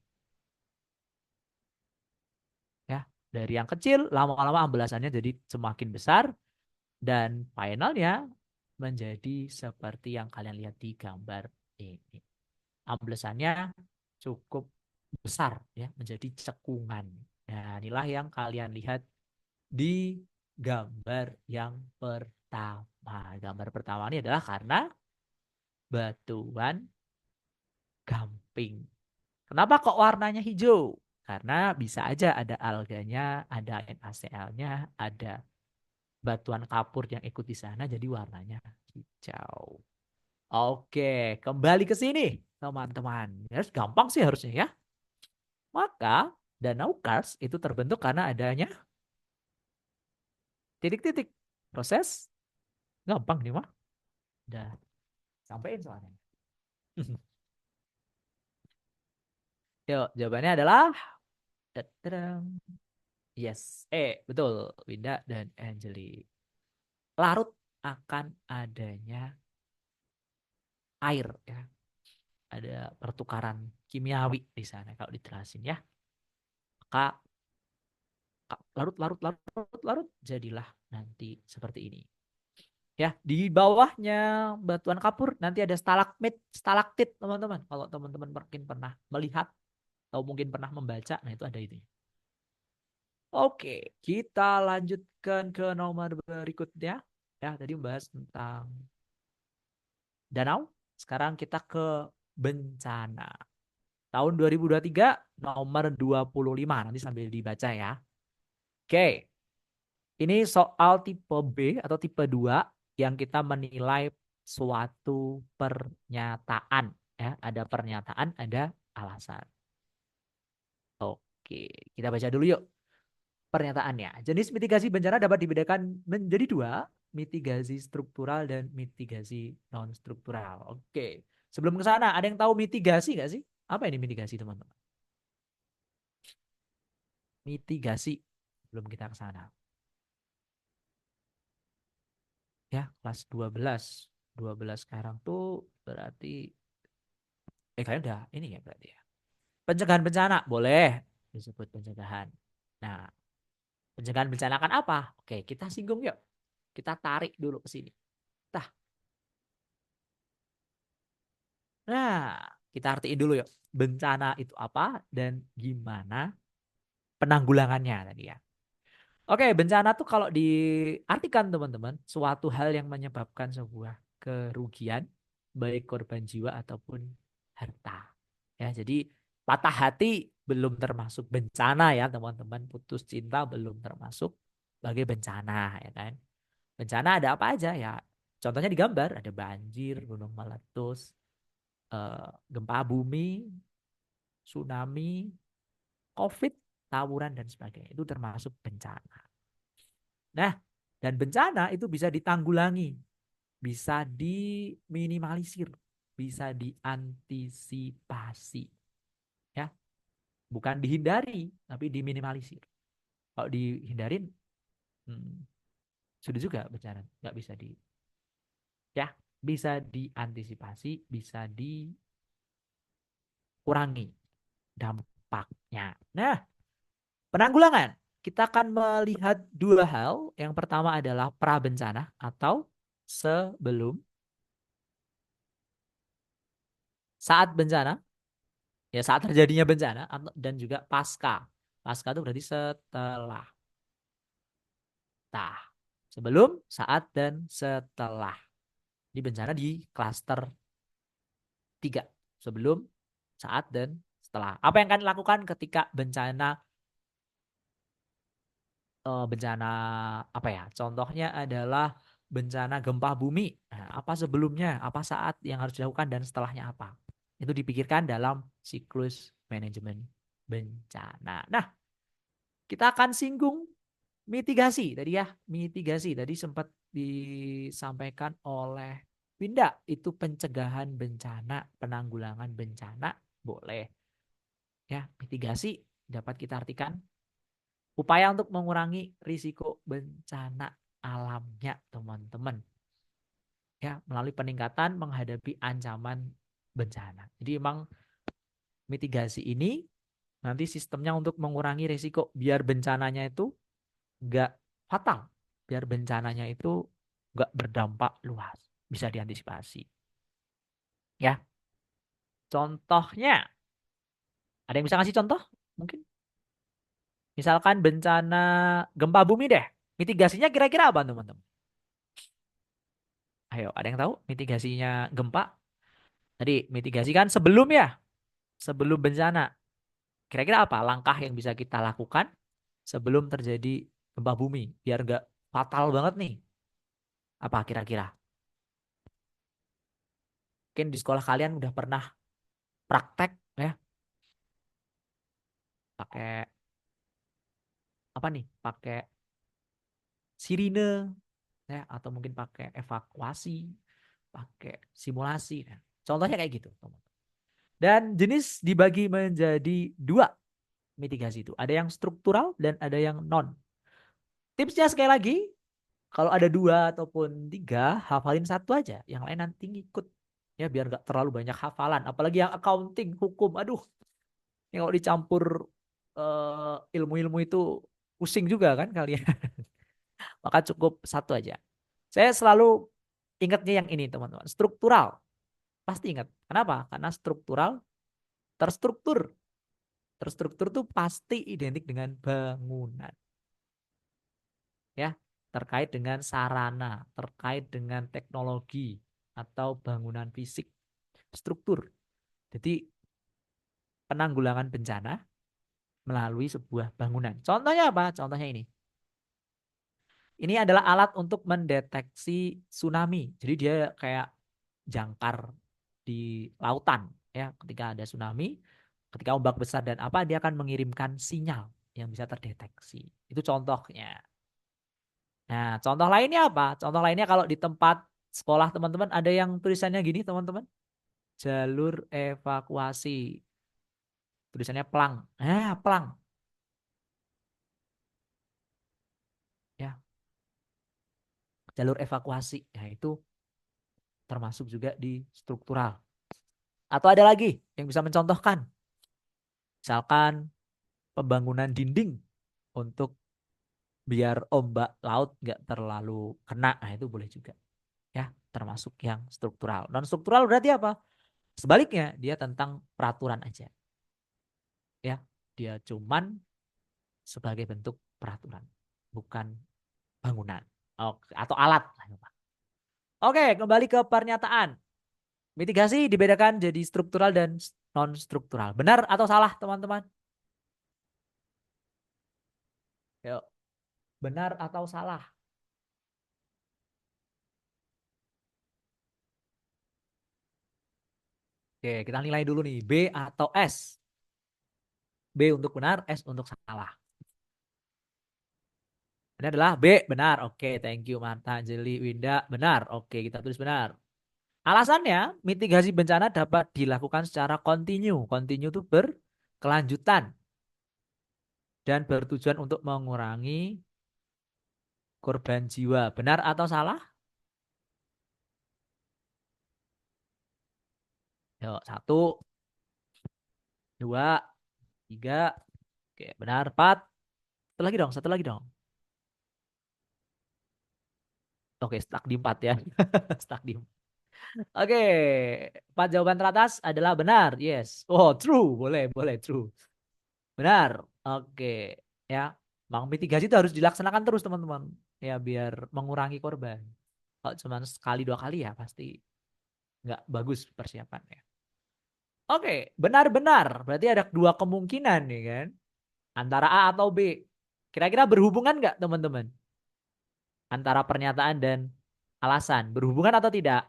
Ya, dari yang kecil lama-lama amblasannya jadi semakin besar dan finalnya menjadi seperti yang kalian lihat di gambar ini. Amblesannya cukup besar ya, menjadi cekungan. Nah, inilah yang kalian lihat di gambar yang pertama. Gambar pertama ini adalah karena batuan gamping. Kenapa kok warnanya hijau? Karena bisa aja ada alganya, ada NaCl-nya, ada batuan kapur yang ikut di sana jadi warnanya hijau. Oke, kembali ke sini teman-teman. Ya, gampang sih harusnya ya. Maka danau Kars itu terbentuk karena adanya titik-titik. Proses gampang nih mah. Udah sampein soalnya. Yuk, jawabannya adalah tadadam. Yes. Betul. Winda dan Angeli. Larut akan adanya air ya. Ada pertukaran kimiawi di sana kalau dijelasin ya. Maka larut, larut, larut, larut, larut, jadilah nanti seperti ini. Ya, di bawahnya batuan kapur nanti ada stalagmit, stalaktit teman-teman. Kalau teman-teman mungkin pernah melihat atau mungkin pernah membaca, nah itu ada itu. Oke, kita lanjutkan ke nomor berikutnya. Ya, tadi membahas tentang danau. Sekarang kita ke bencana. Tahun 2023 nomor 25. Nanti sambil dibaca ya. Oke, ini soal tipe B atau tipe 2 yang kita menilai suatu pernyataan. Ya, ada pernyataan, ada alasan. Oke, kita baca dulu yuk pernyataannya. Jenis mitigasi bencana dapat dibedakan menjadi dua, mitigasi struktural dan mitigasi non-struktural. Oke, sebelum ke sana, ada yang tahu mitigasi nggak sih? Apa ini mitigasi teman-teman? Mitigasi, belum kita ke sana. Ya, kelas 12. 12 sekarang tuh berarti kalian udah ini ya berarti ya. Pencegahan bencana boleh disebut pencegahan. Nah, pencegahan bencana kan apa? Oke, kita singgung yuk. Kita tarik dulu ke sini. Tah. Nah, kita artiin dulu yuk. Bencana itu apa dan gimana penanggulangannya tadi ya. Oke, bencana tuh kalau diartikan teman-teman, suatu hal yang menyebabkan sebuah kerugian baik korban jiwa ataupun harta. Ya, jadi patah hati belum termasuk bencana ya teman-teman. Putus cinta belum termasuk sebagai bencana ya kan. Bencana ada apa aja ya? Contohnya di gambar ada banjir, gunung meletus, gempa bumi, tsunami, COVID, tawuran dan sebagainya. Itu termasuk bencana. Nah, dan bencana itu bisa ditanggulangi, bisa diminimalisir, bisa diantisipasi. Ya, bukan dihindari, tapi diminimalisir. Kalau dihindarin, hmm, sudah juga bencana, nggak bisa ya bisa diantisipasi, bisa dikurangi dampaknya. Nah, penanggulangan. Kita akan melihat dua hal. Yang pertama adalah pra bencana atau sebelum, saat bencana, ya saat terjadinya bencana, dan juga pasca. Pasca itu berarti setelah. Nah, sebelum, saat, dan setelah. Di bencana di klaster 3. Sebelum, saat, dan setelah. Apa yang akan dilakukan ketika bencana apa ya? Contohnya adalah bencana gempa bumi. Nah, apa sebelumnya, apa saat yang harus dilakukan dan setelahnya apa? Itu dipikirkan dalam siklus manajemen bencana. Nah, kita akan singgung mitigasi tadi ya. Mitigasi tadi sempat disampaikan oleh Winda, itu pencegahan bencana, penanggulangan bencana boleh. Ya, mitigasi dapat kita artikan upaya untuk mengurangi risiko bencana alamnya, teman-teman. Ya, melalui peningkatan menghadapi ancaman bencana. Jadi emang mitigasi ini nanti sistemnya untuk mengurangi risiko biar bencananya itu nggak fatal, biar bencananya itu nggak berdampak luas, bisa diantisipasi. Ya, contohnya, ada yang bisa ngasih contoh? Mungkin, misalkan bencana gempa bumi deh, mitigasinya kira-kira apa teman-teman? Ayo, ada yang tahu mitigasinya gempa? Tadi mitigasi kan sebelum ya, sebelum bencana. Kira-kira apa langkah yang bisa kita lakukan sebelum terjadi gempa bumi biar nggak fatal banget nih? Apa kira-kira? Mungkin di sekolah kalian udah pernah praktek ya, pakai apa nih? Pakai sirine ya, atau mungkin pakai evakuasi, pakai simulasi. Nah, contohnya kayak gitu, teman. Dan jenis dibagi menjadi dua mitigasi itu. Ada yang struktural dan ada yang non. Tipsnya sekali lagi, kalau ada dua ataupun tiga, hafalin satu aja. Yang lain nanti ngikut. Ya biar gak terlalu banyak hafalan. Apalagi yang accounting, hukum. Aduh, ini kalau dicampur ilmu-ilmu itu pusing juga kan kalian. Maka cukup satu aja. Saya selalu ingatnya yang ini teman-teman. Struktural. Pasti ingat. Kenapa? Karena struktural terstruktur. Terstruktur tuh pasti identik dengan bangunan. Ya, terkait dengan sarana, terkait dengan teknologi atau bangunan fisik, struktur. Jadi penanggulangan bencana melalui sebuah bangunan. Contohnya apa? Contohnya ini. Ini adalah alat untuk mendeteksi tsunami. Jadi dia kayak jangkar di lautan ya. Ketika ada tsunami, ketika ombak besar dan apa, dia akan mengirimkan sinyal yang bisa terdeteksi. Itu contohnya. Nah, contoh lainnya apa? Contoh lainnya kalau di tempat sekolah teman-teman ada yang tulisannya gini teman-teman. Jalur evakuasi. Tulisannya pelang. Pelang. Ya, jalur evakuasi. Ya, itu termasuk juga di struktural. Atau ada lagi yang bisa mencontohkan. Misalkan pembangunan dinding untuk biar ombak laut nggak terlalu kena. Nah, itu boleh juga. Ya, termasuk yang struktural. Non struktural berarti apa? Sebaliknya, dia tentang peraturan aja. Ya, dia cuman sebagai bentuk peraturan, bukan bangunan. Oke, atau alat. Oke, kembali ke pernyataan. Mitigasi dibedakan jadi struktural dan non struktural. Benar atau salah, teman-teman? Yuk, benar atau salah? Oke, kita nilai dulu nih. B atau S? B untuk benar, S untuk salah. Ini adalah B, benar. Oke, thank you Marta, Jeli, Winda, benar. Oke, kita tulis benar. Alasannya, mitigasi bencana dapat dilakukan secara kontinu. Kontinu itu berkelanjutan dan bertujuan untuk mengurangi korban jiwa. Benar atau salah? Yuk, satu, dua, tiga. Oke, benar. Empat. Satu lagi dong, satu lagi dong. Oke, stuck di empat ya. Stuck di empat. Oke, empat jawaban teratas adalah benar. Yes. Oh, true. Boleh, boleh, true. Benar. Oke, ya. Bang mitigasi itu harus dilaksanakan terus, teman-teman. Ya, biar mengurangi korban. Kalau cuma sekali dua kali ya pasti nggak bagus persiapannya. Oke, benar-benar. Berarti ada dua kemungkinan nih kan. Antara A atau B. Kira-kira berhubungan nggak teman-teman? Antara pernyataan dan alasan. Berhubungan atau tidak?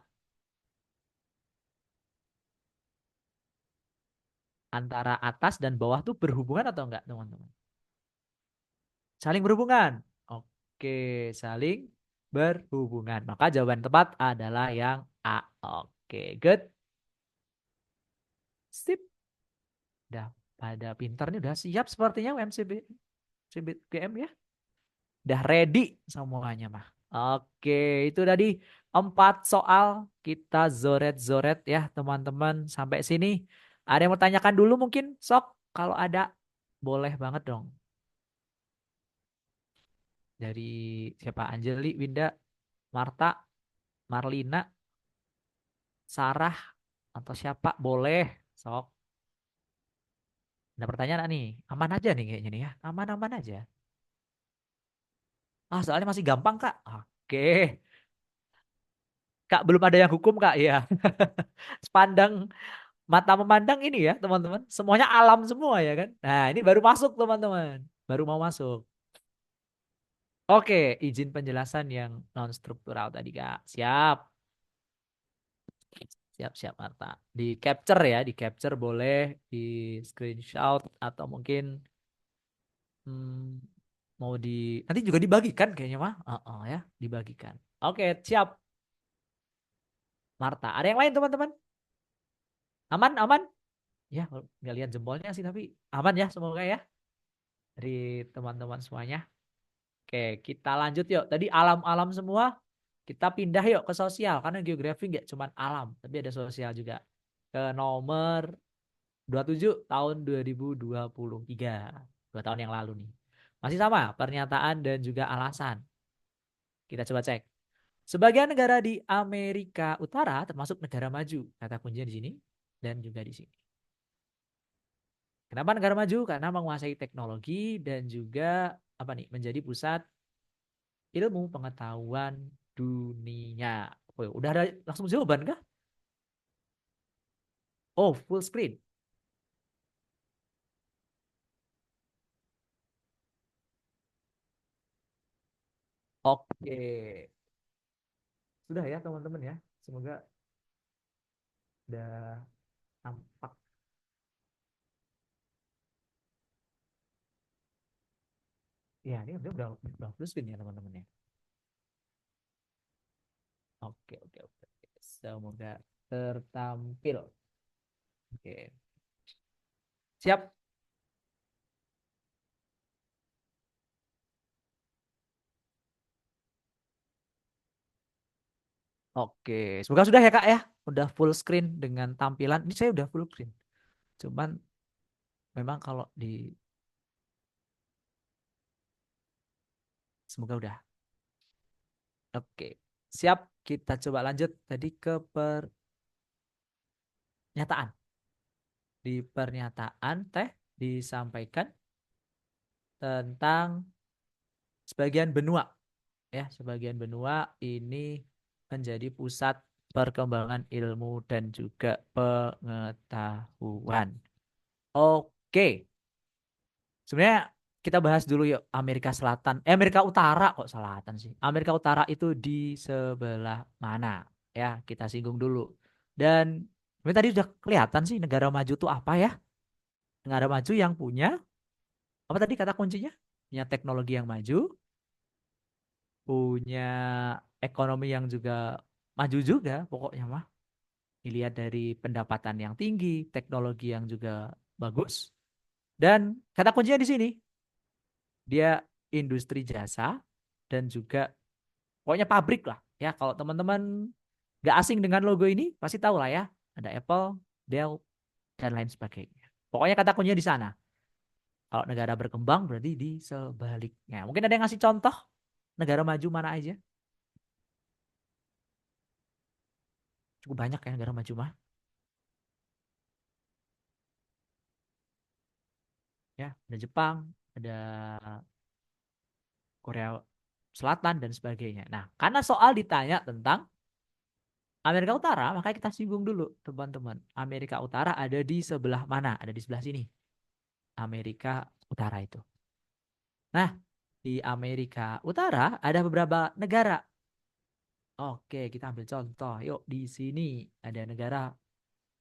Antara atas dan bawah tuh berhubungan atau enggak teman-teman? Saling berhubungan. Oke, saling berhubungan. Maka jawaban tepat adalah yang A. Oke, good. Sip. Udah pada pintar nih, udah siap sepertinya UMCB CBGM ya. Udah ready semuanya mah. Oke, itu tadi 4 soal kita zoret-zoret ya teman-teman sampai sini. Ada yang mau tanyakan dulu mungkin? Sok, kalau ada boleh banget dong. Dari siapa? Anjeli, Winda, Marta, Marlina, Sarah, atau siapa? Boleh. Sok. Ada pertanyaan nggak nih? Aman aja nih kayaknya nih ya. Aman-aman aja. Ah, soalnya masih gampang, Kak. Oke. Kak, belum ada yang hukum, Kak. Iya. Sepandang mata memandang ini ya, teman-teman. Semuanya alam semua ya kan. Nah, ini baru masuk, teman-teman. Baru mau masuk. Oke, izin penjelasan yang non struktural tadi, Kak. Siap. Siap, siap, Marta. Di capture ya, di capture boleh, di screenshot atau mungkin hmm, mau di nanti juga dibagikan kayaknya mah. Ya, dibagikan. Oke, siap, Marta. Ada yang lain, teman-teman? Aman, aman? Ya, nggak lihat jempolnya sih, tapi aman ya semoga ya dari teman-teman semuanya. Oke, kita lanjut yuk. Tadi alam-alam semua, kita pindah yuk ke sosial karena geografi nggak cuma alam, tapi ada sosial juga. Ke nomor 27 tahun 2023. 2 tahun yang lalu nih. Masih sama, pernyataan dan juga alasan. Kita coba cek. Sebagian negara di Amerika Utara termasuk negara maju. Kata kuncinya di sini dan juga di sini. Kenapa negara maju? Karena menguasai teknologi dan juga apa nih? Menjadi pusat ilmu pengetahuan dunia. Oh, udah ada langsung jawaban kah? Oh, full screen. Oke. Sudah ya teman-teman ya. Semoga udah tampak. Ya, ini udah full screen ya teman-teman ya. Oke, oke, oke. Semoga tertampil. Oke. Siap. Oke. Semoga sudah ya Kak ya. Udah full screen dengan tampilan. Ini saya udah full screen. Cuman memang kalau di semoga udah. Oke. Siap. Kita coba lanjut tadi ke pernyataan. Di pernyataan teh disampaikan tentang sebagian benua ya, sebagian benua ini menjadi pusat perkembangan ilmu dan juga pengetahuan. Oke. Sebenarnya kita bahas dulu yuk Amerika Selatan. Amerika Utara kok Selatan sih. Amerika Utara itu di sebelah mana? Ya, kita singgung dulu. Dan ini tadi udah kelihatan sih negara maju tuh apa ya? Negara maju yang punya apa tadi kata kuncinya? Punya teknologi yang maju, punya ekonomi yang juga maju juga pokoknya mah. Dilihat dari pendapatan yang tinggi, teknologi yang juga bagus. Dan kata kuncinya di sini, dia industri jasa dan juga pokoknya pabrik lah. Ya, kalau teman-teman nggak asing dengan logo ini, pasti tahu lah ya. Ada Apple, Dell, dan lain sebagainya. Pokoknya kata kuncinya di sana. Kalau negara berkembang berarti di sebaliknya. Mungkin ada yang ngasih contoh negara maju mana aja? Cukup banyak ya negara maju mah. Ya, ada Jepang, ada Korea Selatan dan sebagainya. Nah, karena soal ditanya tentang Amerika Utara, maka kita singgung dulu, teman-teman. Amerika Utara ada di sebelah mana? Ada di sebelah sini. Amerika Utara itu. Nah, di Amerika Utara ada beberapa negara. Oke, kita ambil contoh. Yuk, di sini ada negara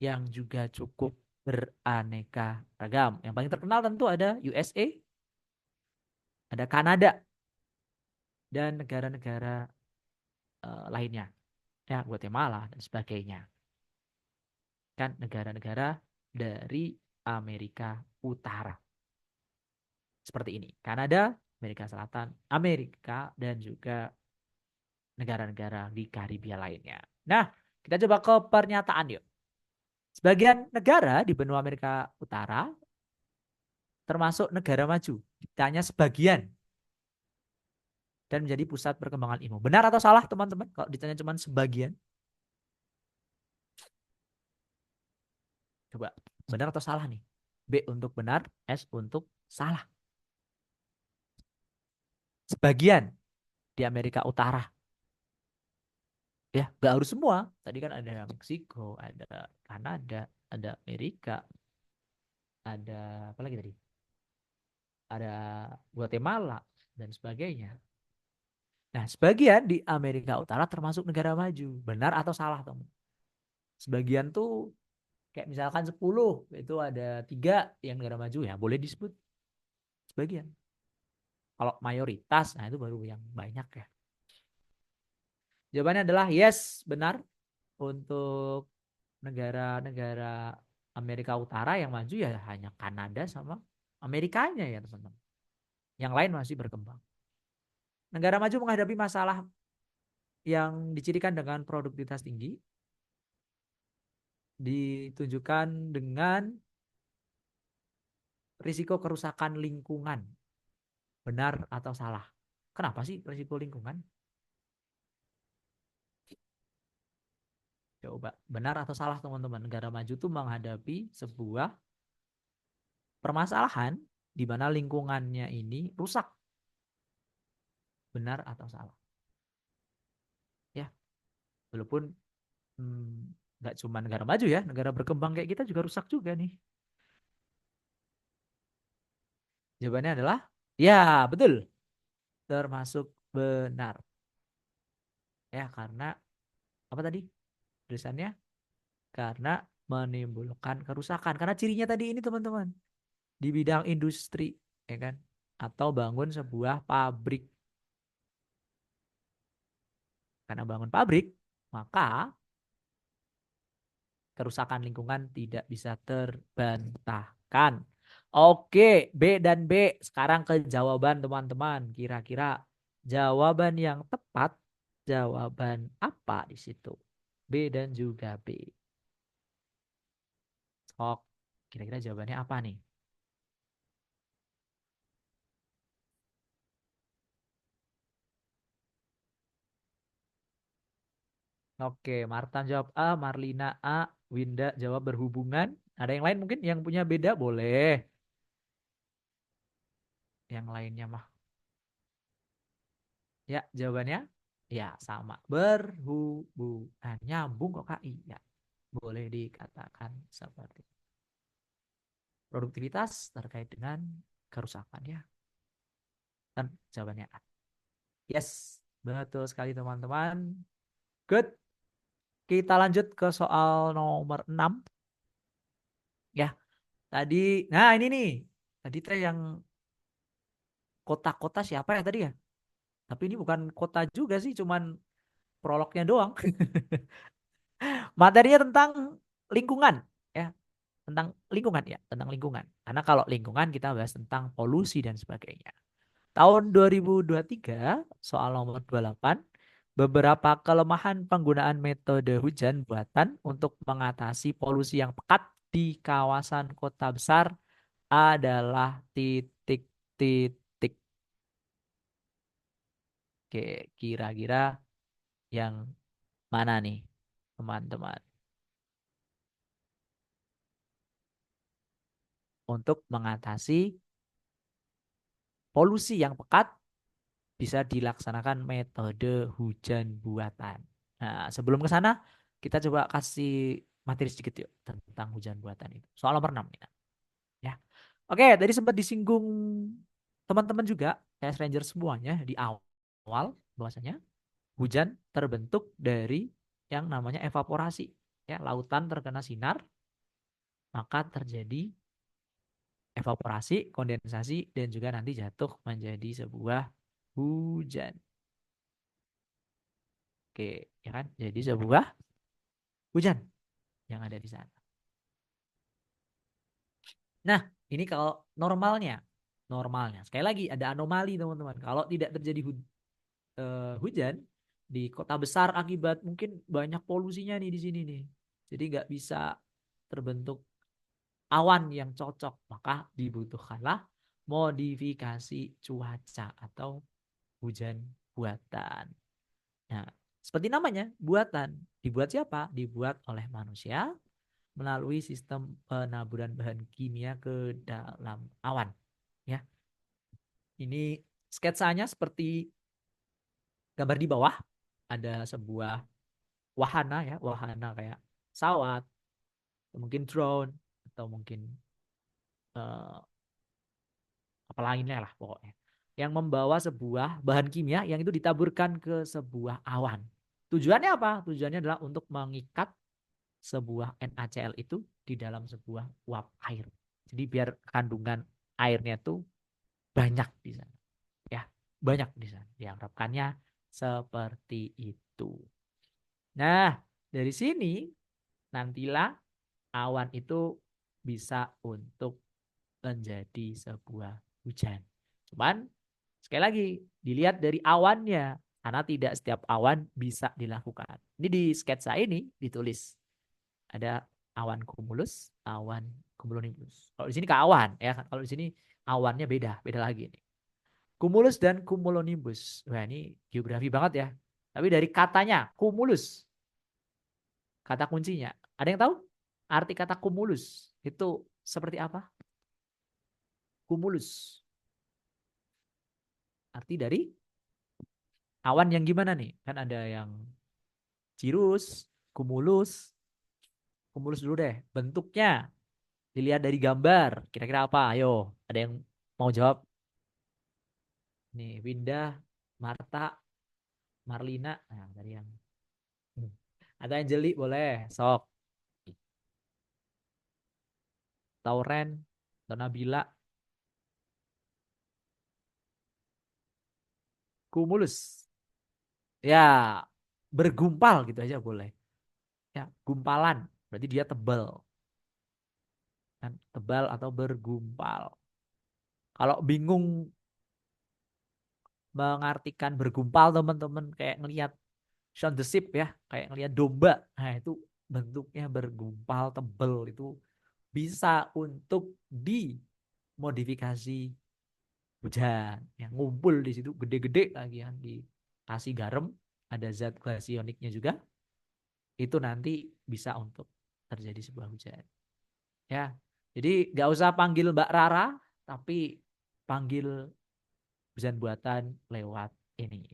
yang juga cukup beraneka ragam. Yang paling terkenal tentu ada USA, ada Kanada, dan negara-negara lainnya. Ya, Guatemala dan sebagainya. Kan negara-negara dari Amerika Utara. Seperti ini. Kanada, Amerika Selatan, Amerika, dan juga negara-negara di Karibia lainnya. Nah, kita coba ke pernyataan yuk. Sebagian negara di benua Amerika Utara termasuk negara maju. Ditanya sebagian dan menjadi pusat perkembangan ilmu. Benar atau salah teman-teman? Kalau ditanya cuma sebagian. Coba benar atau salah nih? B untuk benar, S untuk salah. Sebagian di Amerika Utara. Ya, nggak harus semua. Tadi kan ada Meksiko, ada Kanada, ada Amerika, ada apa lagi tadi? Ada Guatemala dan sebagainya. Nah, sebagian di Amerika Utara termasuk negara maju. Benar atau salah, teman? Sebagian tuh kayak misalkan 10 itu ada 3 yang negara maju ya boleh disebut sebagian. Kalau mayoritas, nah itu baru yang banyak ya. Jawabannya adalah yes, benar. Untuk negara-negara Amerika Utara yang maju ya hanya Kanada sama Amerikanya ya teman-teman. Yang lain masih berkembang. Negara maju menghadapi masalah yang dicirikan dengan produktivitas tinggi, ditunjukkan dengan risiko kerusakan lingkungan. Benar atau salah? Kenapa sih risiko lingkungan? Coba benar atau salah teman-teman? Negara maju tuh menghadapi sebuah permasalahan di mana lingkungannya ini rusak. Benar atau salah? Ya, walaupun nggak cuma negara maju ya, negara berkembang kayak kita juga rusak juga nih. Jawabannya adalah ya betul, termasuk benar. Ya karena apa tadi tulisannya? Karena menimbulkan kerusakan. Karena cirinya tadi ini teman-teman di bidang industri, ya kan? Atau bangun sebuah pabrik. Karena bangun pabrik, maka kerusakan lingkungan tidak bisa terbantahkan. Oke, B dan B. Sekarang ke jawaban teman-teman. Kira-kira jawaban yang tepat, jawaban apa di situ? B dan juga B. Oh, kira-kira jawabannya apa nih? Oke, Martan jawab A, Marlina A, Winda jawab berhubungan. Ada yang lain mungkin yang punya beda boleh. Yang lainnya mah. Ya, jawabannya ya sama. Berhubungan. Nyambung kok Kak. Iya. Boleh dikatakan seperti itu. Produktivitas terkait dengan kerusakan ya. Dan jawabannya A. Yes, betul sekali teman-teman. Good. Kita lanjut ke soal nomor 6 ya. Tadi, nah ini nih. Tadi teh yang kota-kota siapa ya tadi ya? Tapi ini bukan kota juga sih, cuman prolognya doang. Materinya tentang lingkungan ya, tentang lingkungan ya, tentang lingkungan. Karena kalau lingkungan kita bahas tentang polusi dan sebagainya. Tahun 2023, soal nomor 28, beberapa kelemahan penggunaan metode hujan buatan untuk mengatasi polusi yang pekat di kawasan kota besar adalah titik titik. Oke, kira-kira yang mana nih, teman-teman? Untuk mengatasi polusi yang pekat bisa dilaksanakan metode hujan buatan. Nah, sebelum ke sana, kita coba kasih materi sedikit yuk tentang hujan buatan itu. Soal nomor 6 ya. Ya. Oke, tadi sempat disinggung teman-teman juga, kayak stranger semuanya di awal bahwasanya hujan terbentuk dari yang namanya evaporasi. Ya, lautan terkena sinar, maka terjadi evaporasi, kondensasi, dan juga nanti jatuh menjadi sebuah hujan. Oke, ya kan? Jadi sebuah hujan yang ada di sana. Nah, ini kalau normalnya, normalnya. Sekali lagi ada anomali teman-teman. Kalau tidak terjadi hujan di kota besar akibat mungkin banyak polusinya nih di sini nih. Jadi nggak bisa terbentuk awan yang cocok, maka dibutuhkanlah modifikasi cuaca atau hujan buatan. Nah, seperti namanya, buatan. Dibuat siapa? Dibuat oleh manusia melalui sistem penaburan bahan kimia ke dalam awan. Ya, ini sketsanya seperti gambar di bawah. Ada sebuah wahana ya, wahana kayak pesawat, atau mungkin drone, atau mungkin eh, apa lainnya lah pokoknya. Yang membawa sebuah bahan kimia yang itu ditaburkan ke sebuah awan. Tujuannya apa? Tujuannya adalah untuk mengikat sebuah NaCl itu di dalam sebuah uap air. Jadi biar kandungan airnya tuh banyak di sana. Ya, banyak di sana. Diharapkannya seperti itu. Nah, dari sini nantilah awan itu bisa untuk menjadi sebuah hujan. Cuman sekali lagi dilihat dari awannya karena tidak setiap awan bisa dilakukan. Ini di sketsa ini ditulis ada awan cumulus, awan cumulonimbus. Kalau di sini ke awan ya, kalau di sini awannya beda, beda lagi nih. Cumulus dan cumulonimbus. Wah, ini geografi banget ya. Tapi dari katanya cumulus, kata kuncinya. Ada yang tahu? Arti kata cumulus itu seperti apa? Cumulus. Arti dari awan yang gimana nih? Kan ada yang cirrus, cumulus. Cumulus dulu deh. Bentuknya dilihat dari gambar. Kira-kira apa? Ayo, ada yang mau jawab? Nih, Winda, Marta, Marlina. Nah, dari yang ada Angeli boleh. Sok. Tauren, Nabila, Cumulus. Ya, bergumpal gitu aja boleh. Ya, gumpalan. Berarti dia tebal. Kan? Tebal atau bergumpal. Kalau bingung mengartikan bergumpal teman-teman kayak ngelihat Shaun the Sheep ya, kayak ngelihat domba. Nah, itu bentuknya bergumpal tebal itu bisa untuk dimodifikasi hujan yang ngumpul di situ gede-gede lagi yang dikasih garam, ada zat glasioniknya juga, itu nanti bisa untuk terjadi sebuah hujan ya. Jadi nggak usah panggil Mbak Rara, tapi panggil hujan buatan lewat ini.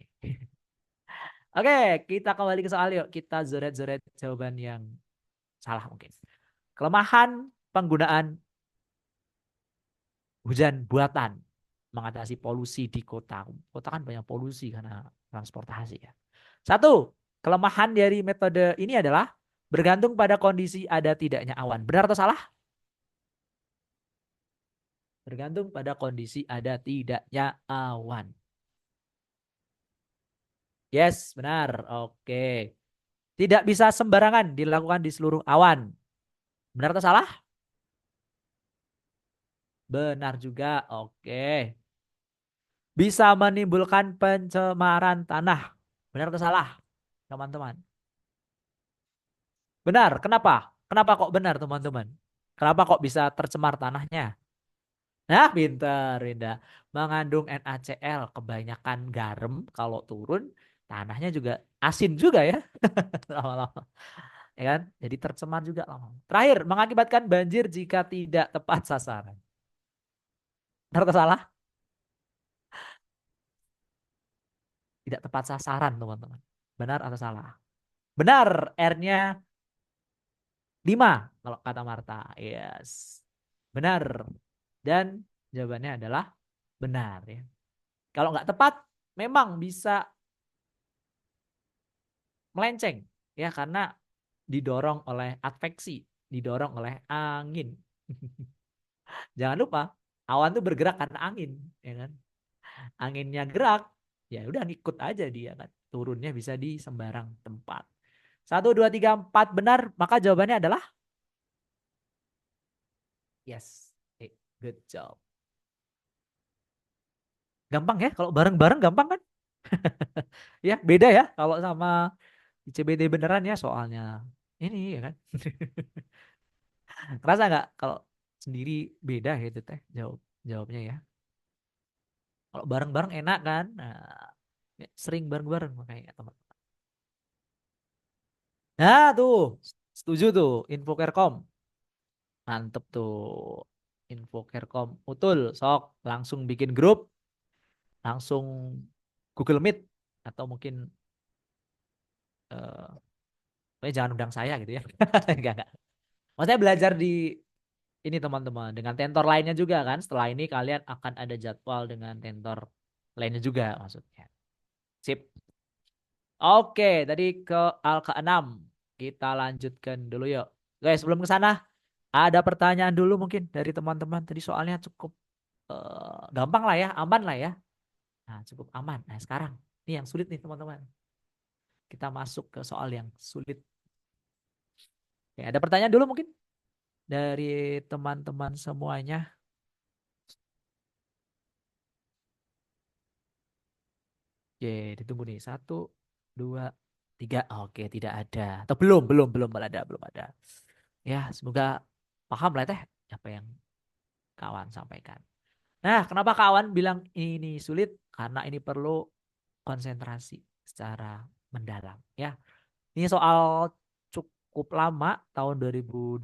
Oke, kita kembali ke soal yuk. Kita zoret-zoret jawaban yang salah mungkin. Kelemahan penggunaan hujan buatan. mengatasi polusi di kota. Kota kan banyak polusi karena transportasi ya. Satu, kelemahan dari metode ini adalah bergantung pada kondisi ada tidaknya awan. Benar atau salah? Bergantung pada kondisi ada tidaknya awan. Yes, benar. Oke. Tidak bisa sembarangan dilakukan di seluruh awan. Benar atau salah? Benar juga. Oke. Bisa menimbulkan pencemaran tanah. Benar atau salah, teman-teman? Benar. Kenapa? Kenapa kok benar, teman-teman? Kenapa kok bisa tercemar tanahnya? Nah, pintar, Rinda. Mengandung NaCl, kebanyakan garam kalau turun, tanahnya juga asin juga ya, lama-lama. Ya kan? Jadi tercemar juga lama. Terakhir, mengakibatkan banjir jika tidak tepat sasaran. Benar atau salah? Tidak tepat sasaran, teman-teman. Benar atau salah? Benar, R-nya 5 kalau kata Marta. Yes. Benar. Dan jawabannya adalah benar ya. Kalau nggak tepat, memang bisa melenceng ya karena didorong oleh adveksi, didorong oleh angin. Jangan lupa, awan tuh bergerak karena angin, ya kan? Anginnya gerak, ya udah ngikut aja dia kan. Turunnya bisa di sembarang tempat. Satu, dua, tiga, empat benar, maka jawabannya adalah yes. Good job. Gampang ya, kalau bareng-bareng gampang kan? Ya, beda ya kalau sama ICBD beneran ya soalnya. Ini ya kan. Kerasa nggak kalau sendiri beda gitu teh jawabnya ya. Kalau bareng-bareng enak kan. Nah, ya, sering bareng-bareng makanya teman. Nah, tuh. Setuju tuh Infokerkom. Mantep tuh. Infokerkom. Utul, sok langsung bikin grup, langsung Google Meet atau mungkin eh pokoknya jangan undang saya gitu ya. Enggak. Maksudnya belajar di ini teman-teman dengan tentor lainnya juga kan. Setelah ini kalian akan ada jadwal dengan tentor lainnya juga maksudnya. Sip. Oke, tadi ke al ke-6. Kita lanjutkan dulu yuk. Guys, sebelum ke sana ada pertanyaan dulu mungkin dari teman-teman. Tadi soalnya cukup gampang lah ya, aman lah ya. Nah, cukup aman. Nah, sekarang ini yang sulit nih teman-teman. Kita masuk ke soal yang sulit. Oke, ada pertanyaan dulu mungkin dari teman-teman semuanya. Oke, ditunggu nih. Satu, dua, tiga. Oke, tidak ada. Atau belum ada, belum ada. Ya, semoga paham lah teh apa yang kawan sampaikan. Nah, kenapa kawan bilang ini sulit? Karena ini perlu konsentrasi secara mendalam. Ya, ini soal cukup lama, tahun 2022,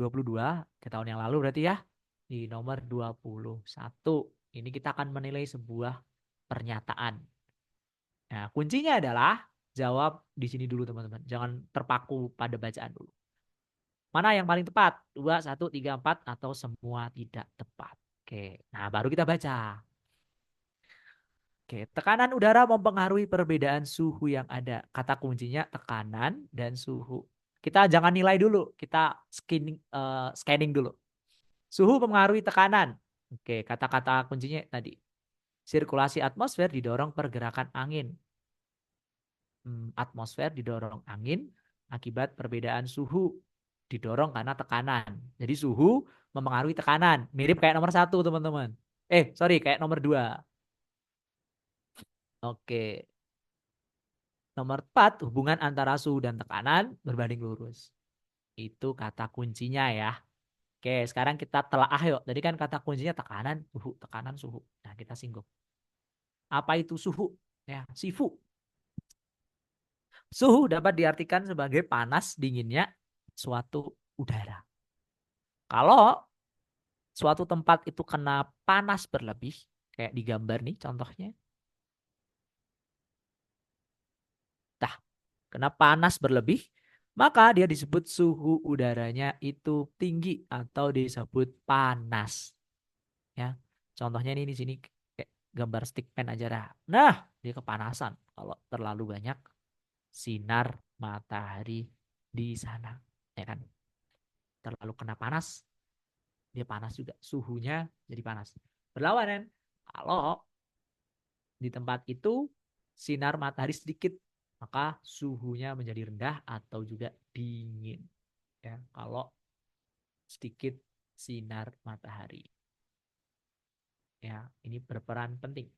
ke tahun yang lalu berarti ya, di nomor 21. Ini kita akan menilai sebuah pernyataan. Nah, kuncinya adalah jawab di sini dulu teman-teman. Jangan terpaku pada bacaan dulu. Mana yang paling tepat? 2, 1, 3, 4 atau semua tidak tepat? Oke, nah baru kita baca. Oke, tekanan udara mempengaruhi perbedaan suhu yang ada. Kata kuncinya tekanan dan suhu. Kita jangan nilai dulu, kita scanning dulu. Suhu mempengaruhi tekanan. Oke, kata-kata kuncinya tadi. Sirkulasi atmosfer didorong pergerakan angin. Atmosfer didorong angin akibat perbedaan suhu didorong karena tekanan. Jadi suhu mempengaruhi tekanan. Mirip kayak nomor satu teman-teman. Sorry, kayak nomor dua. Oke. Nomor 4, hubungan antara suhu dan tekanan berbanding lurus. Itu kata kuncinya ya. Oke, sekarang kita telaah yuk. Tadi kan kata kuncinya tekanan, suhu, tekanan, suhu. Nah, kita singgung. Apa itu suhu? Ya, sifu. Suhu dapat diartikan sebagai panas dinginnya suatu udara. Kalau suatu tempat itu kena panas berlebih, kayak di gambar nih contohnya. Nah, kena panas berlebih, maka dia disebut suhu udaranya itu tinggi atau disebut panas. Ya, contohnya ini di sini gambar stick pen aja dah. Nah, dia kepanasan kalau terlalu banyak sinar matahari di sana, ya kan? Terlalu kena panas, dia panas juga, suhunya jadi panas. Berlawanan, kalau di tempat itu sinar matahari sedikit, maka suhunya menjadi rendah atau juga dingin. Ya, kalau sedikit sinar matahari. Ya, ini berperan penting.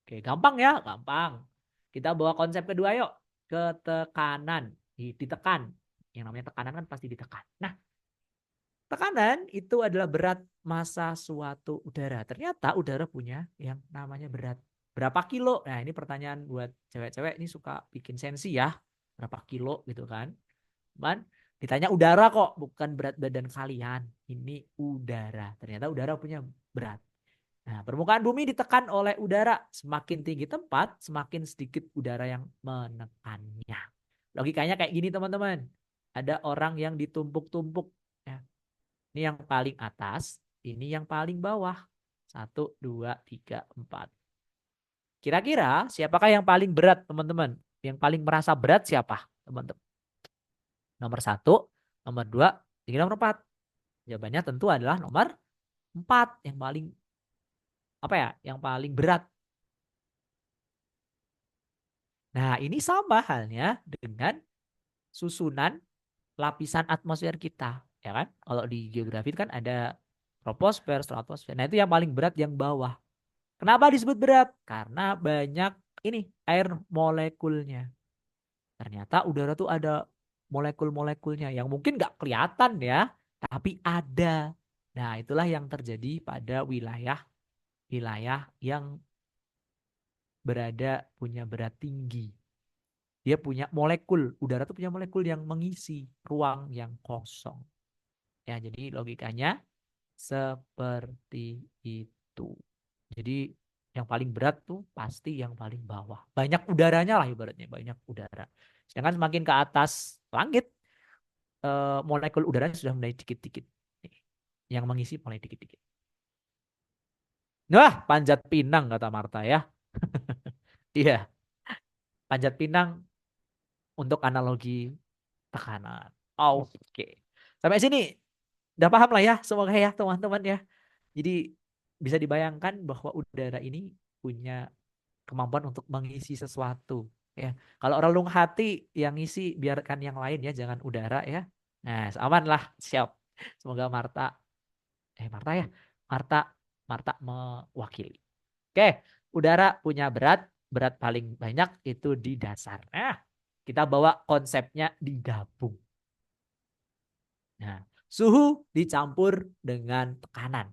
Oke, gampang ya, gampang. Kita bawa konsep kedua yuk. Ketekanan, ditekan. Yang namanya tekanan kan pasti ditekan. Nah, tekanan itu adalah berat massa suatu udara. Ternyata udara punya yang namanya berat. Berapa kilo? Nah, ini pertanyaan buat cewek-cewek ini suka bikin sensi ya. Berapa kilo gitu kan. Man, ditanya udara kok, bukan berat badan kalian. Ini udara. Ternyata udara punya berat. Nah, permukaan bumi ditekan oleh udara. Semakin tinggi tempat, semakin sedikit udara yang menekannya. Logikanya kayak gini teman-teman. Ada orang yang ditumpuk-tumpuk. Ya. Ini yang paling atas, ini yang paling bawah. 1, 2, 3, 4. Kira-kira siapakah yang paling berat teman-teman? Yang paling merasa berat siapa teman-teman? Nomor 1, nomor 2, nomor 4. Jawabannya tentu adalah nomor 4 yang paling apa ya? Yang paling berat. Nah, ini sama halnya dengan susunan lapisan atmosfer kita, ya kan? Kalau di geografi kan ada troposfer, stratosfer. Nah, itu yang paling berat yang bawah. Kenapa disebut berat? Karena banyak ini air molekulnya. Ternyata udara tuh ada molekul-molekulnya yang mungkin nggak kelihatan ya, tapi ada. Nah, itulah yang terjadi pada wilayah-wilayah yang berada punya berat tinggi. Dia punya molekul, udara tuh punya molekul yang mengisi ruang yang kosong. Ya, jadi logikanya seperti itu. Jadi yang paling berat tuh pasti yang paling bawah. Banyak udaranya lah ibaratnya, banyak udara. Sedangkan semakin ke atas langit, molekul udaranya sudah mulai dikit-dikit. Yang mengisi mulai dikit-dikit. Nah, panjat pinang kata Marta ya. Iya, panjat pinang untuk analogi tekanan. Oke. Sampai sini udah paham lah ya semoga ya teman-teman ya. Jadi bisa dibayangkan bahwa udara ini punya kemampuan untuk mengisi sesuatu ya. Kalau relung hati yang ngisi biarkan yang lain ya, jangan udara ya. Nah, aman lah, siap. Semoga Marta ya. Marta Marta mewakili. Oke, udara punya berat paling banyak itu di dasar. Nah, kita bawa konsepnya digabung. Nah, suhu dicampur dengan tekanan.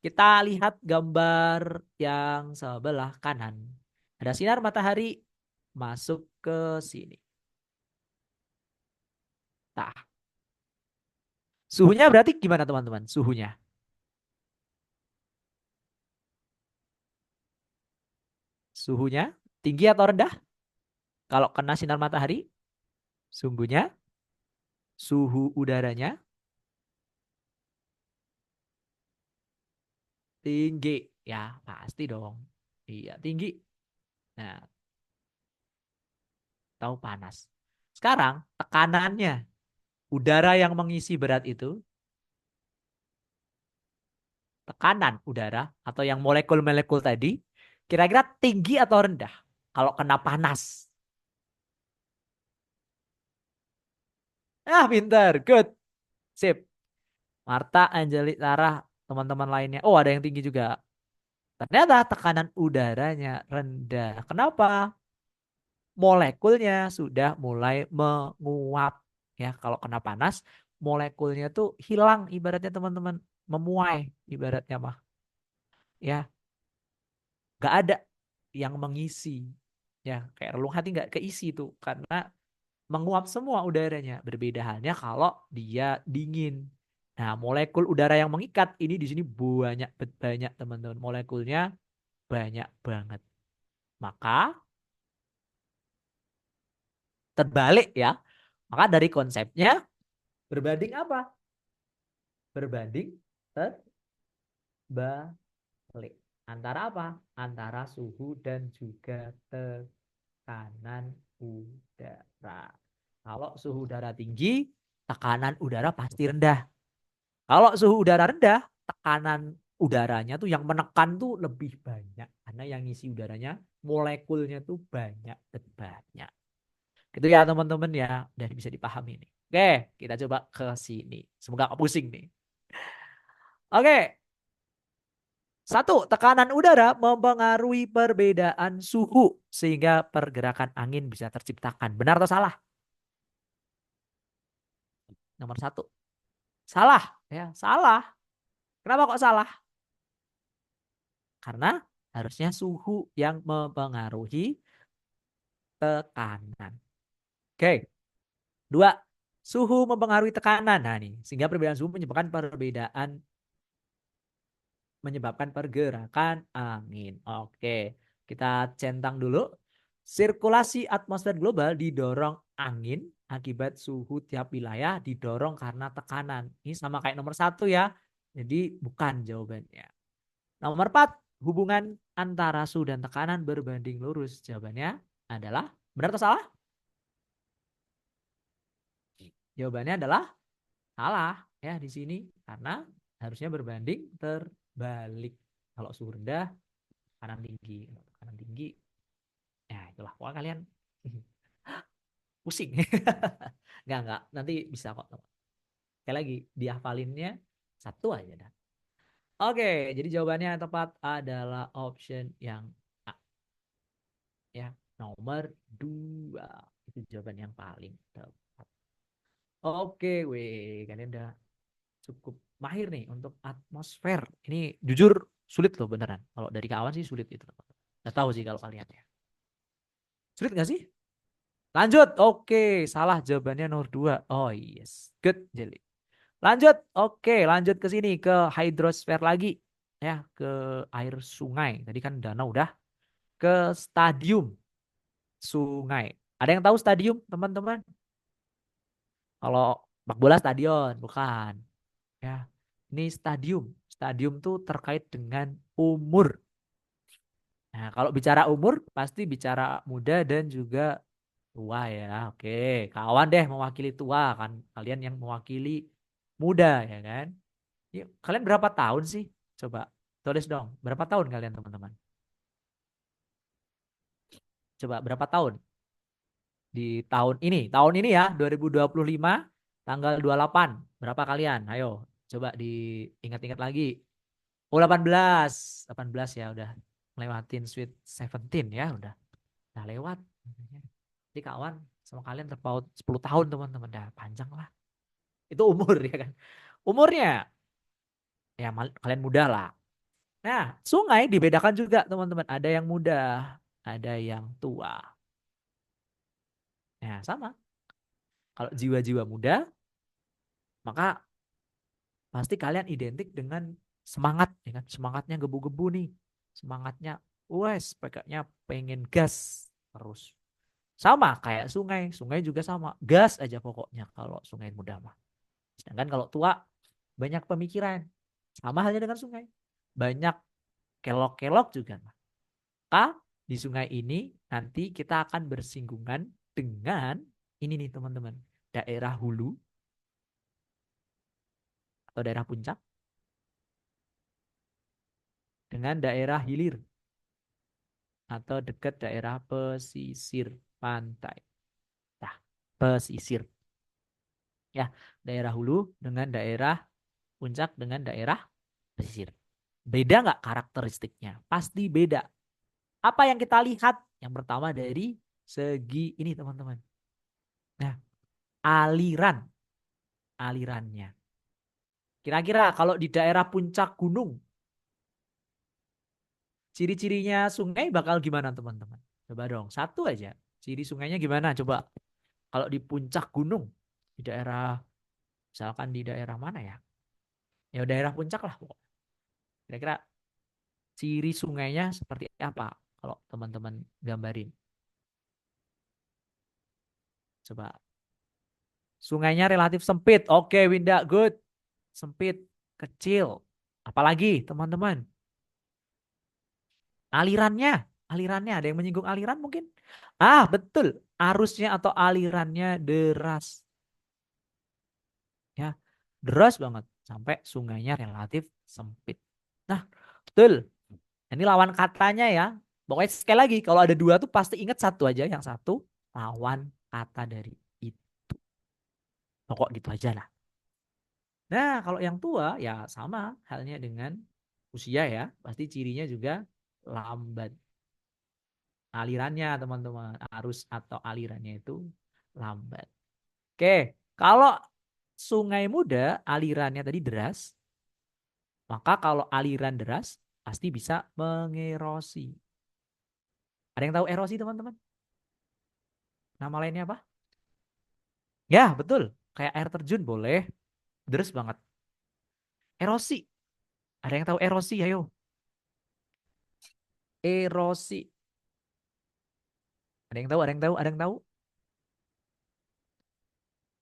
Kita lihat gambar yang sebelah kanan. Ada sinar matahari masuk ke sini. Nah, suhunya berarti gimana teman-teman? Suhunya. Suhunya tinggi atau rendah? Kalau kena sinar matahari, sungguhnya suhu udaranya tinggi. Ya, pasti dong. Iya, tinggi. Nah, tahu panas. Sekarang tekanannya, udara yang mengisi berat itu, tekanan udara atau yang molekul-molekul tadi, kira-kira tinggi atau rendah kalau kena panas? Ah, pinter. Good. Sip. Marta, Anjali, Sarah, teman-teman lainnya. Oh, ada yang tinggi juga. Ternyata tekanan udaranya rendah. Kenapa? Molekulnya sudah mulai menguap. Ya, kalau kena panas, molekulnya tuh hilang ibaratnya teman-teman. Memuai ibaratnya mah. Ya, nggak ada yang mengisi. Ya, kayak relung hati nggak keisi tuh. Karena menguap semua udaranya. Berbeda halnya kalau dia dingin. Nah, molekul udara yang mengikat ini di sini banyak banyak teman-teman. Molekulnya banyak banget. Maka terbalik ya. Maka dari konsepnya berbanding apa? Berbanding terbalik. Antara apa? Antara suhu dan juga tekanan udara. Kalau suhu udara tinggi, tekanan udara pasti rendah. Kalau suhu udara rendah, tekanan udaranya tuh yang menekan tuh lebih banyak. Karena yang ngisi udaranya, molekulnya tuh banyak dan banyak. Gitu ya teman-teman ya. Dan bisa dipahami nih. Oke, kita coba ke sini. Semoga gak pusing nih. Oke, satu, tekanan udara mempengaruhi perbedaan suhu sehingga pergerakan angin bisa terciptakan. Benar atau salah? Nomor satu. Salah. Ya, salah. Kenapa kok salah? Karena harusnya suhu yang mempengaruhi tekanan. Oke. Dua, suhu mempengaruhi tekanan. Nah nih, sehingga perbedaan suhu menyebabkan pergerakan angin. Oke, kita centang dulu. Sirkulasi atmosfer global didorong angin akibat suhu tiap wilayah didorong karena tekanan. Ini sama kayak nomor satu ya. Jadi bukan jawabannya. Nomor empat, hubungan antara suhu dan tekanan berbanding lurus. Jawabannya adalah benar atau salah? Jawabannya adalah salah ya di sini karena harusnya berbanding terbalik. Kalau suhu rendah, tekanan tinggi. Kalau tekanan tinggi, ya itulah. Pokoknya kalian pusing. Enggak. Nanti bisa kok. Sekali lagi, dihafalinnya satu aja dah. Oke, jadi jawabannya yang tepat adalah option yang A. Ya, nomor 2. Itu jawaban yang paling tepat. Oke, weh. Kalian udah cukup mahir nih untuk atmosfer. Ini jujur sulit loh beneran. Kalau dari kawan sih sulit itu. Nggak tahu sih kalau kalian ya. Sulit nggak sih? Lanjut. Oke, salah jawabannya nomor 2. Oh yes, good Jelly. Lanjut. Oke, lanjut ke sini ke hidrosfer lagi. Ya, ke air sungai. Tadi kan danau udah. Ke stadium sungai. Ada yang tahu stadium, teman-teman? Kalau sepak bola stadion, bukan. Ya, ini stadium. Stadium tuh terkait dengan umur. Nah, kalau bicara umur pasti bicara muda dan juga tua ya. Oke, kawan deh mewakili tua kan. Kalian yang mewakili muda ya kan. Yuk, kalian berapa tahun sih? Coba tulis dong. Berapa tahun kalian teman-teman? Coba berapa tahun di tahun ini? Tahun ini ya 2025 tanggal 28. Berapa kalian? Ayo coba diingat-ingat lagi. Oh 18. 18 ya udah lewatin sweet 17 ya udah lewat. Jadi kawan sama kalian terpaut 10 tahun teman-teman. Dah panjang lah. Itu umur ya kan. Umurnya ya kalian muda lah. Nah, sungai dibedakan juga teman-teman. Ada yang muda, ada yang tua. Nah, sama. Kalau jiwa-jiwa muda, maka pasti kalian identik dengan semangat, ya kan? Semangatnya gebu-gebu nih. Semangatnya, wes, pokoknya pengen gas terus. Sama kayak sungai, sungai juga sama. Gas aja pokoknya kalau sungai muda mah. Sedangkan kalau tua, banyak pemikiran. Sama halnya dengan sungai. Banyak kelok-kelok juga. Maka di sungai ini nanti kita akan bersinggungan dengan ini nih teman-teman. Daerah hulu atau daerah puncak dengan daerah hilir atau dekat daerah pesisir pantai. Nah, pesisir. Ya, daerah hulu dengan daerah puncak dengan daerah pesisir. Beda nggak karakteristiknya? Pasti beda. Apa yang kita lihat? Yang pertama dari segi ini teman-teman. Nah, alirannya. Kira-kira kalau di daerah puncak gunung, ciri-cirinya sungai bakal gimana teman-teman? Coba dong, satu aja. Ciri sungainya gimana? Coba. Kalau di puncak gunung, di daerah, misalkan di daerah mana ya? Ya daerah puncak lah. Kira-kira ciri sungainya seperti apa? Kalau teman-teman gambarin. Coba. Sungainya relatif sempit. Oke, Winda, good. Sempit, kecil. Apalagi teman-teman? Alirannya, alirannya ada yang menyinggung aliran mungkin? Ah, betul. Arusnya atau alirannya deras. Ya, deras banget sampai sungainya relatif sempit. Nah, betul. Ini lawan katanya ya. Pokoknya sekali lagi kalau ada dua tuh pasti ingat satu aja. Yang satu lawan kata dari itu. Pokok gitu aja lah. Nah, kalau yang tua ya sama halnya dengan usia ya. Pasti cirinya juga lambat. Alirannya teman-teman. Arus atau alirannya itu lambat. Oke, kalau sungai muda alirannya tadi deras, maka kalau aliran deras pasti bisa mengerosi. Ada yang tahu erosi teman-teman? Nama lainnya apa? Ya, betul. Kayak air terjun boleh. Deres banget. Erosi. Ada yang tahu erosi? Ayo. Erosi. Ada yang tahu? Ada yang tahu? Ada yang tahu?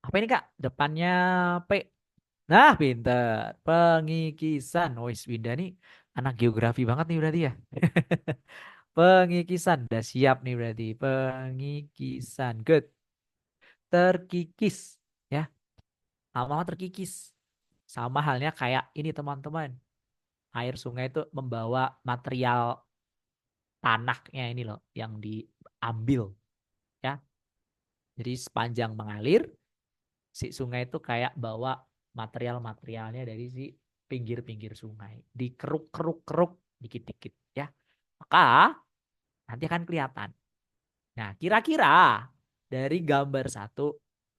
Apa ini Kak? Depannya P. Nah, pinter. Pengikisan. Wis Winda nih anak geografi banget nih berarti ya. Pengikisan. Udah siap nih berarti. Pengikisan. Good. Terkikis. Ya. Lama-lama terkikis. Sama halnya kayak ini teman-teman. Air sungai itu membawa material tanahnya ini loh yang diambil ya. Jadi sepanjang mengalir si sungai itu kayak bawa material-materialnya dari si pinggir-pinggir sungai. Dikeruk-keruk-keruk dikit-dikit ya. Maka nanti akan kelihatan. Nah, kira-kira dari gambar satu,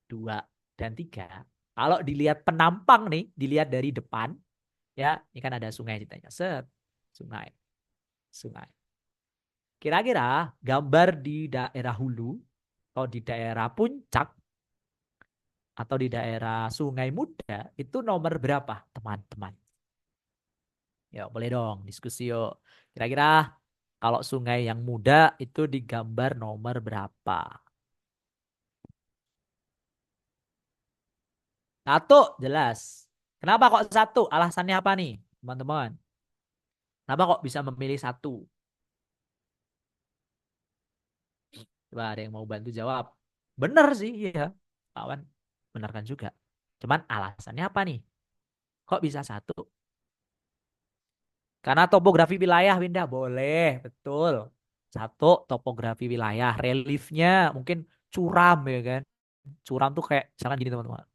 2, dan 3, kalau dilihat penampang nih, dilihat dari depan, ya, ini kan ada sungai ceritanya. Set, sungai, sungai. Kira-kira gambar di daerah hulu atau di daerah puncak atau di daerah Sungai Muda itu nomor berapa, teman-teman? Yuk, boleh dong diskusi yuk. Kira-kira kalau sungai yang muda itu digambar nomor berapa? Satu, jelas. Kenapa kok satu? Alasannya apa nih, teman-teman? Kenapa kok bisa memilih satu? Coba ada yang mau bantu jawab. Bener sih, iya. Kawan, benarkan juga. Cuman alasannya apa nih? Kok bisa satu? Karena topografi wilayah, Winda. Boleh, betul. Satu, topografi wilayah. Reliefnya mungkin curam ya kan. Curam tuh kayak, misalkan gini teman-teman.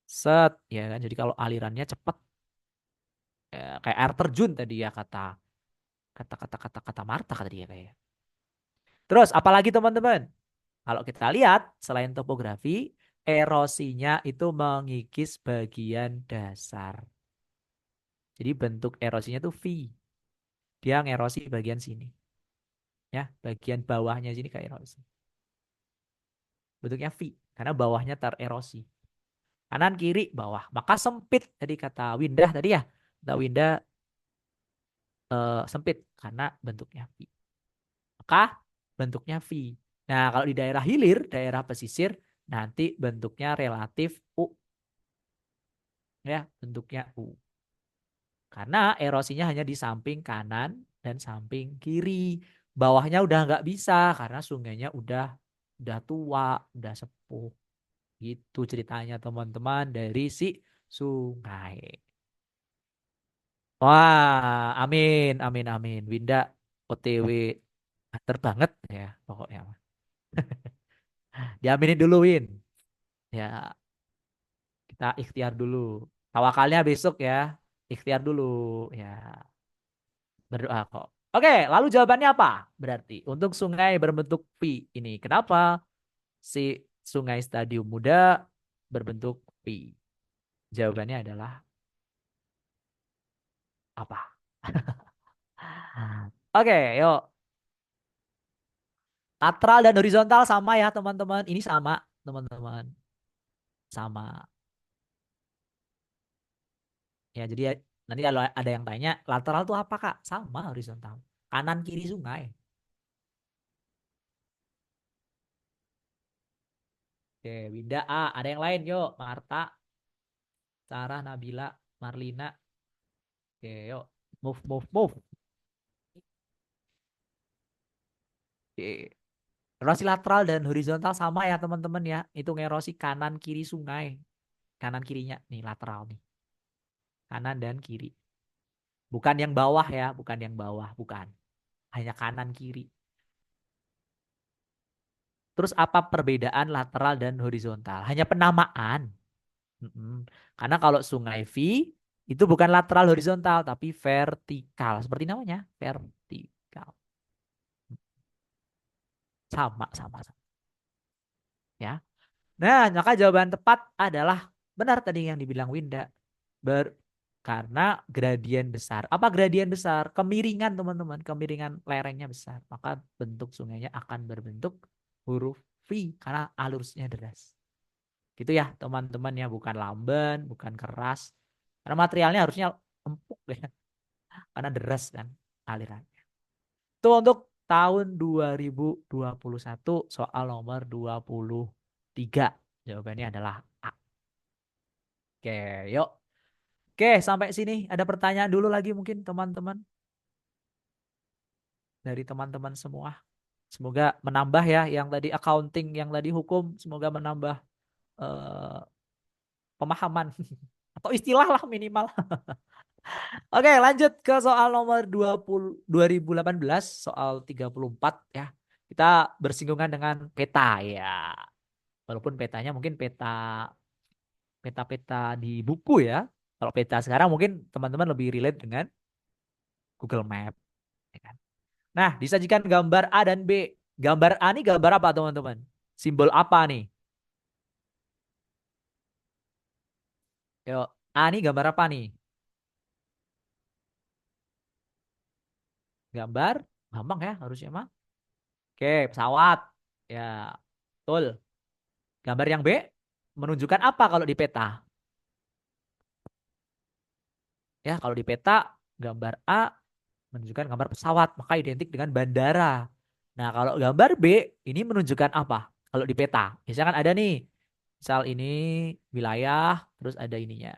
Set, ya kan. Jadi kalau alirannya cepat, ya, kayak air terjun tadi ya kata Marta kata dia kayak. Terus apalagi teman-teman? Kalau kita lihat selain topografi, erosinya itu mengikis bagian dasar. Jadi bentuk erosinya tuh V. Dia ngerosi bagian sini. Ya, bagian bawahnya sini kayak erosi. Bentuknya V karena bawahnya tererosi. Kanan kiri bawah. Maka sempit tadi kata Windah tadi ya. Kata Windah sempit karena bentuknya V. Maka bentuknya V. Nah, kalau di daerah hilir, daerah pesisir nanti bentuknya relatif U ya, bentuknya U. Karena erosinya hanya di samping kanan dan samping kiri. Bawahnya udah nggak bisa karena sungainya udah tua, udah sepuh. Gitu ceritanya teman-teman dari si sungai. Wah, amin, amin, amin. Winda OTW antar banget ya pokoknya. Diaminin dulu Win. Ya, kita ikhtiar dulu. Tawakalnya besok ya. Ikhtiar dulu ya. Berdoa kok. Oke, lalu jawabannya apa? Berarti untuk sungai berbentuk P ini. Kenapa si sungai Stadium Muda berbentuk P? Jawabannya adalah apa? Oke, yuk. Lateral dan horizontal sama ya teman-teman. Ini sama teman-teman. Sama. Ya jadi nanti kalau ada yang tanya lateral itu apa Kak? Sama horizontal. Kanan kiri sungai. Oke, Winda A. Ada yang lain yuk. Marta, Sarah, Nabila, Marlina. Oke, yuk. Move, move, move. Oke. Erosi lateral dan horizontal sama ya teman-teman ya. Itu erosi kanan kiri sungai. Kanan kirinya nih lateral nih. Kanan dan kiri. Bukan yang bawah ya, bukan yang bawah, bukan. Hanya kanan kiri. Terus apa perbedaan lateral dan horizontal? Hanya penamaan. Mm-mm. Karena kalau sungai V itu bukan lateral horizontal tapi vertikal. Seperti namanya, vertikal. Sama ya. Nah, maka jawaban tepat adalah benar tadi yang dibilang Winda. Ber karena gradien besar. Apa gradien besar? Kemiringan teman-teman, kemiringan lerengnya besar. Maka bentuk sungainya akan berbentuk huruf V karena alusnya deras. Gitu ya teman-teman ya, bukan lamban, bukan keras. Karena materialnya harusnya empuk ya, karena deras kan alirannya. Itu untuk tahun 2021 soal nomor 23. Jawabannya adalah A. Oke, yuk. Oke, sampai sini ada pertanyaan dulu lagi mungkin teman-teman dari teman-teman semua. Semoga menambah ya yang tadi accounting, yang tadi hukum, semoga menambah eh, pemahaman atau istilah lah minimal. Oke, lanjut ke soal nomor 2018 soal 34 ya. Kita bersinggungan dengan peta ya. Walaupun petanya mungkin peta-peta di buku ya. Kalau peta sekarang mungkin teman-teman lebih relate dengan Google Map, ya kan? Nah, disajikan gambar A dan B. Gambar A ini gambar apa teman-teman? Simbol apa nih? Yuk, A ini gambar apa nih? Gambar gampang ya harusnya mah. Oke, pesawat. Ya, betul. Gambar yang B menunjukkan apa kalau di peta? Ya, kalau di peta gambar A menunjukkan gambar pesawat, maka identik dengan bandara. Nah, kalau gambar B ini menunjukkan apa? Kalau di peta, biasanya kan ada nih, misal ini wilayah, terus ada ininya.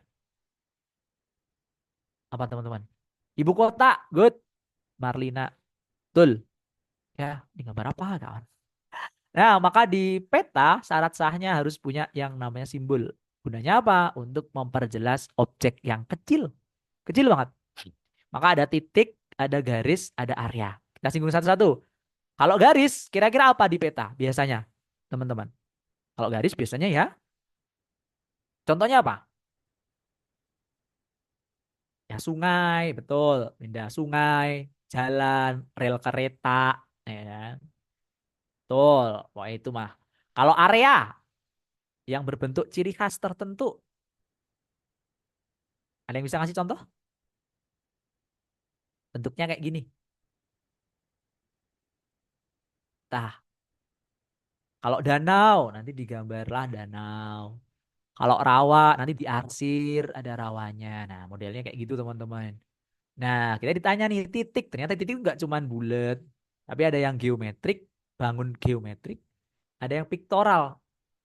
Apa teman-teman? Ibu kota, good. Marlina, betul. Ya, ini gambar apa kawan? Nah, maka di peta syarat sahnya harus punya yang namanya simbol. Gunanya apa? Untuk memperjelas objek yang kecil. Kecil banget. Maka ada titik, ada garis, ada area. Kita singgung satu-satu. Kalau garis, kira-kira apa di peta biasanya, teman-teman? Kalau garis biasanya ya, contohnya apa? Ya sungai, betul. Pindah sungai, jalan, rel kereta, ya kan? Betul. Wah itu mah. Kalau area yang berbentuk ciri khas tertentu, ada yang bisa ngasih contoh? Bentuknya kayak gini. Nah, kalau danau, nanti digambarlah danau. Kalau rawa, nanti diarsir, ada rawanya. Nah, modelnya kayak gitu teman-teman. Nah, kita ditanya nih titik. Ternyata titik itu nggak cuman bulat, tapi ada yang geometrik, bangun geometrik, ada yang piktoral,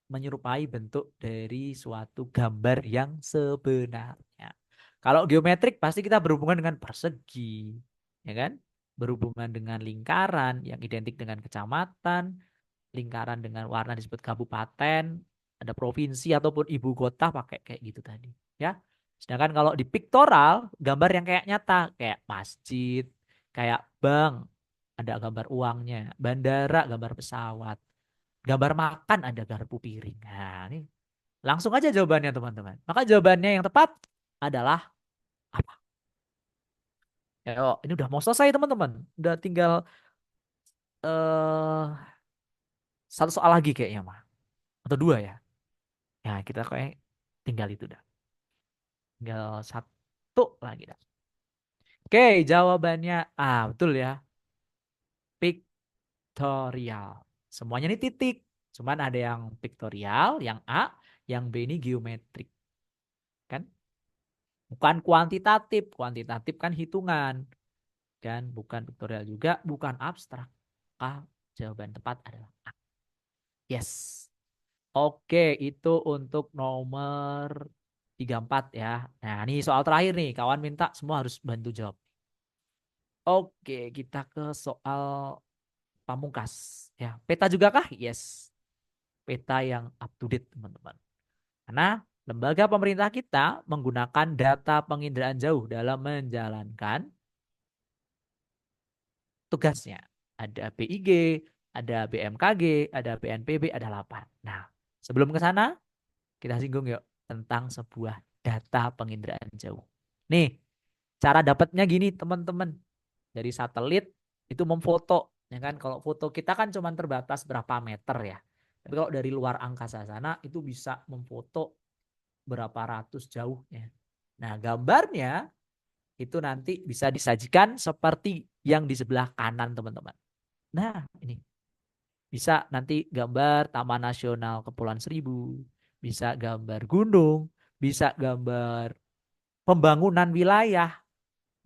menyerupai bentuk dari suatu gambar yang sebenarnya. Kalau geometrik pasti kita berhubungan dengan persegi, ya kan? Berhubungan dengan lingkaran yang identik dengan kecamatan, lingkaran dengan warna disebut kabupaten, ada provinsi ataupun ibu kota pakai kayak gitu tadi, ya. Sedangkan kalau di pictorial, gambar yang kayak nyata, kayak masjid, kayak bank, ada gambar uangnya, bandara, gambar pesawat, gambar makan, ada garpu piring. Nah, ini langsung aja jawabannya teman-teman. Maka jawabannya yang tepat adalah apa? Ya, oh, ini udah mau selesai teman-teman. Udah tinggal eh satu soal lagi kayaknya mah. Atau dua ya. Ya, kita kayak tinggal itu dah. Tinggal satu lagi dah. Oke, jawabannya betul ya. Pictorial. Semuanya ini titik. Cuman ada yang pictorial, yang A, yang B ini geometrik. Kan? Bukan kuantitatif. Kuantitatif kan hitungan. Kan? Bukan pictorial juga, bukan abstrak. Jawaban tepat adalah A. Yes. Oke, itu untuk nomor 34 ya. Nah, ini soal terakhir nih. Kawan minta semua harus bantu jawab. Oke, kita ke soal pamungkas. Ya, peta juga kah? Yes, peta yang up to date teman-teman. Karena lembaga pemerintah kita menggunakan data penginderaan jauh dalam menjalankan tugasnya. Ada BIG, ada BMKG, ada BNPB, ada LAPAN. Nah, sebelum ke sana, kita singgung yuk tentang sebuah data penginderaan jauh. Nih, cara dapatnya gini teman-teman. Dari satelit itu memfoto, ya kan? Kalau foto kita kan cuma terbatas berapa meter ya. Tapi kalau dari luar angkasa sana itu bisa memfoto berapa ratus jauhnya. Nah, gambarnya itu nanti bisa disajikan seperti yang di sebelah kanan teman-teman. Nah, ini bisa nanti gambar Taman Nasional Kepulauan Seribu, bisa gambar gunung, bisa gambar pembangunan wilayah,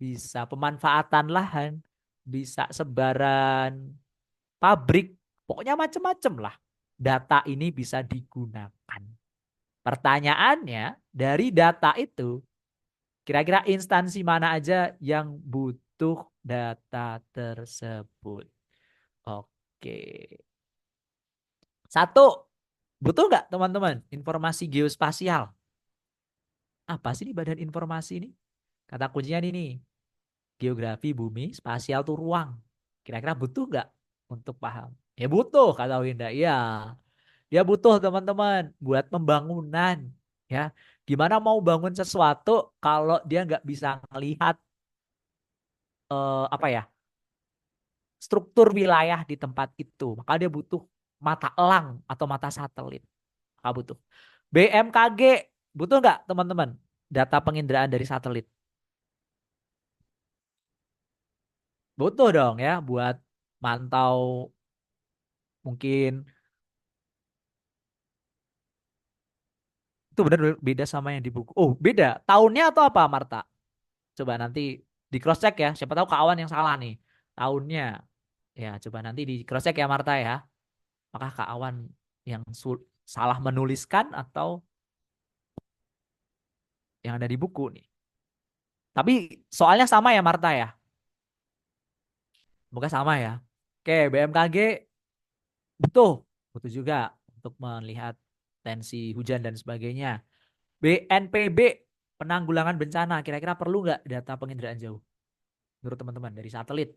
bisa pemanfaatan lahan, bisa sebaran pabrik, pokoknya macam-macam lah. Data ini bisa digunakan. Pertanyaannya, dari data itu, kira-kira instansi mana aja yang butuh data tersebut? Oke. Satu, butuh nggak teman-teman informasi geospasial? Apa sih ini badan informasi ini? Kata kuncinya ini nih, geografi bumi, spasial tuh ruang. Kira-kira butuh nggak untuk paham? Ya butuh kata Winda. Iya, dia butuh teman-teman buat pembangunan. Ya, gimana mau bangun sesuatu kalau dia nggak bisa melihat apa ya struktur wilayah di tempat itu. Maka dia butuh mata elang atau mata satelit. Maka butuh. BMKG butuh nggak teman-teman data penginderaan dari satelit? Butuh dong ya buat mantau mungkin itu benar beda sama yang di buku. Oh, beda. Tahunnya atau apa, Marta? Coba nanti di cross check ya. Siapa tahu kawan yang salah nih. Tahunnya. Ya, coba nanti di cross check ya Marta ya. Apakah kawan yang salah menuliskan atau yang ada di buku nih. Tapi soalnya sama ya Marta ya. Semoga sama ya. Oke, BMKG butuh. Butuh juga untuk melihat tensi hujan dan sebagainya. BNPB penanggulangan bencana. Kira-kira perlu nggak data penginderaan jauh? Menurut teman-teman dari satelit.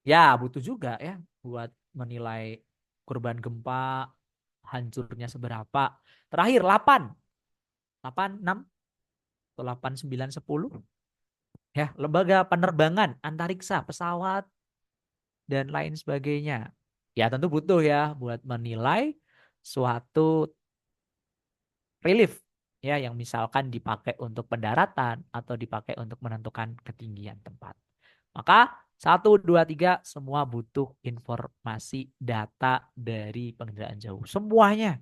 Ya, butuh juga ya buat menilai korban gempa, hancurnya seberapa. Terakhir 8, 8, 6, atau 8, 9, 10. Ya, lembaga penerbangan, antariksa, pesawat, dan lain sebagainya. Ya, tentu butuh ya buat menilai suatu relief ya yang misalkan dipakai untuk pendaratan atau dipakai untuk menentukan ketinggian tempat. Maka 1, 2, 3 semua butuh informasi data dari pengendaraan jauh. Semuanya.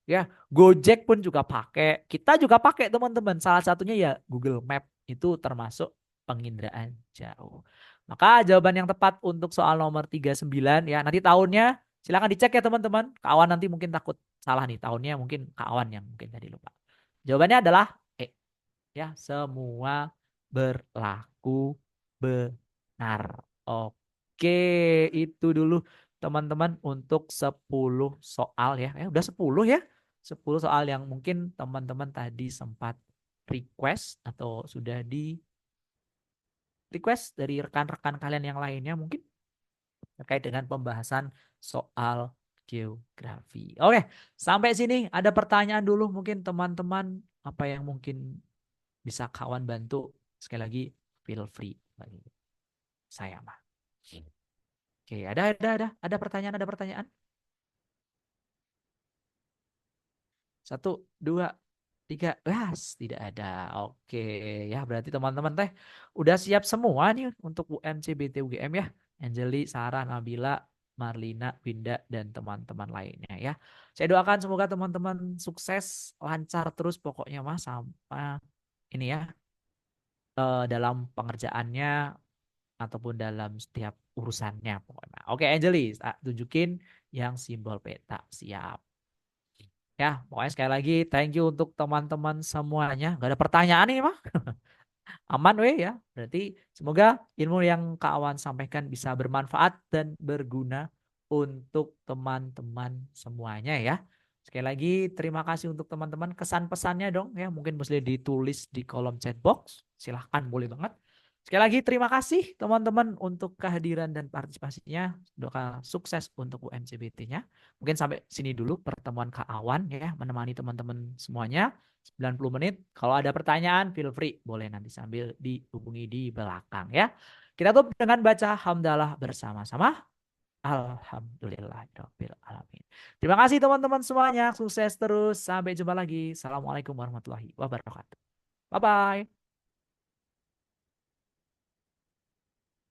Ya, Gojek pun juga pakai. Kita juga pakai teman-teman. Salah satunya ya Google Map itu termasuk penginderaan jauh. Maka jawaban yang tepat untuk soal nomor 39 ya. Nanti tahunnya silakan dicek ya teman-teman. Kawan nanti mungkin takut salah nih tahunnya mungkin kawan yang mungkin tadi lupa. Jawabannya adalah ya semua berlaku benar. Oke, itu dulu teman-teman untuk 10 soal ya. Udah 10 ya. 10 soal yang mungkin teman-teman tadi sempat request atau sudah di request dari rekan-rekan kalian yang lainnya mungkin terkait dengan pembahasan soal geografi. Oke, sampai sini ada pertanyaan dulu mungkin teman-teman apa yang mungkin bisa kawan bantu sekali lagi feel free bagi saya mah. Oke, ada pertanyaan. Satu, dua, tiga, tidak ada. Oke, ya berarti teman-teman teh udah siap semua nih untuk UMC BT UGM ya. Anjeli, Sarah, Nabila, Marlina, Winda, dan teman-teman lainnya ya. Saya doakan semoga teman-teman sukses, lancar terus pokoknya mah sampai ini ya dalam pengerjaannya ataupun dalam setiap urusannya pokoknya. Oke, Angelis, tunjukin yang simbol peta. Siap. Ya, pokoknya sekali lagi thank you untuk teman-teman semuanya. Gak ada pertanyaan nih, mah. Aman weh ya. Berarti semoga ilmu yang Kak Awan sampaikan bisa bermanfaat dan berguna untuk teman-teman semuanya ya. Sekali lagi terima kasih untuk teman-teman kesan pesannya dong ya. Mungkin mesti ditulis di kolom chat box. Silahkan boleh banget. Sekali lagi terima kasih teman-teman untuk kehadiran dan partisipasinya. Doa sukses untuk UMCBT-nya. Mungkin sampai sini dulu pertemuan Kak Awan ya menemani teman-teman semuanya. 90 menit. Kalau ada pertanyaan, feel free. Boleh nanti sambil dihubungi di belakang ya. Kita tutup dengan baca hamdalah bersama-sama. Alhamdulillahirabbil alamin. Terima kasih teman-teman semuanya. Sukses terus. Sampai jumpa lagi. Assalamualaikum warahmatullahi wabarakatuh. Bye-bye.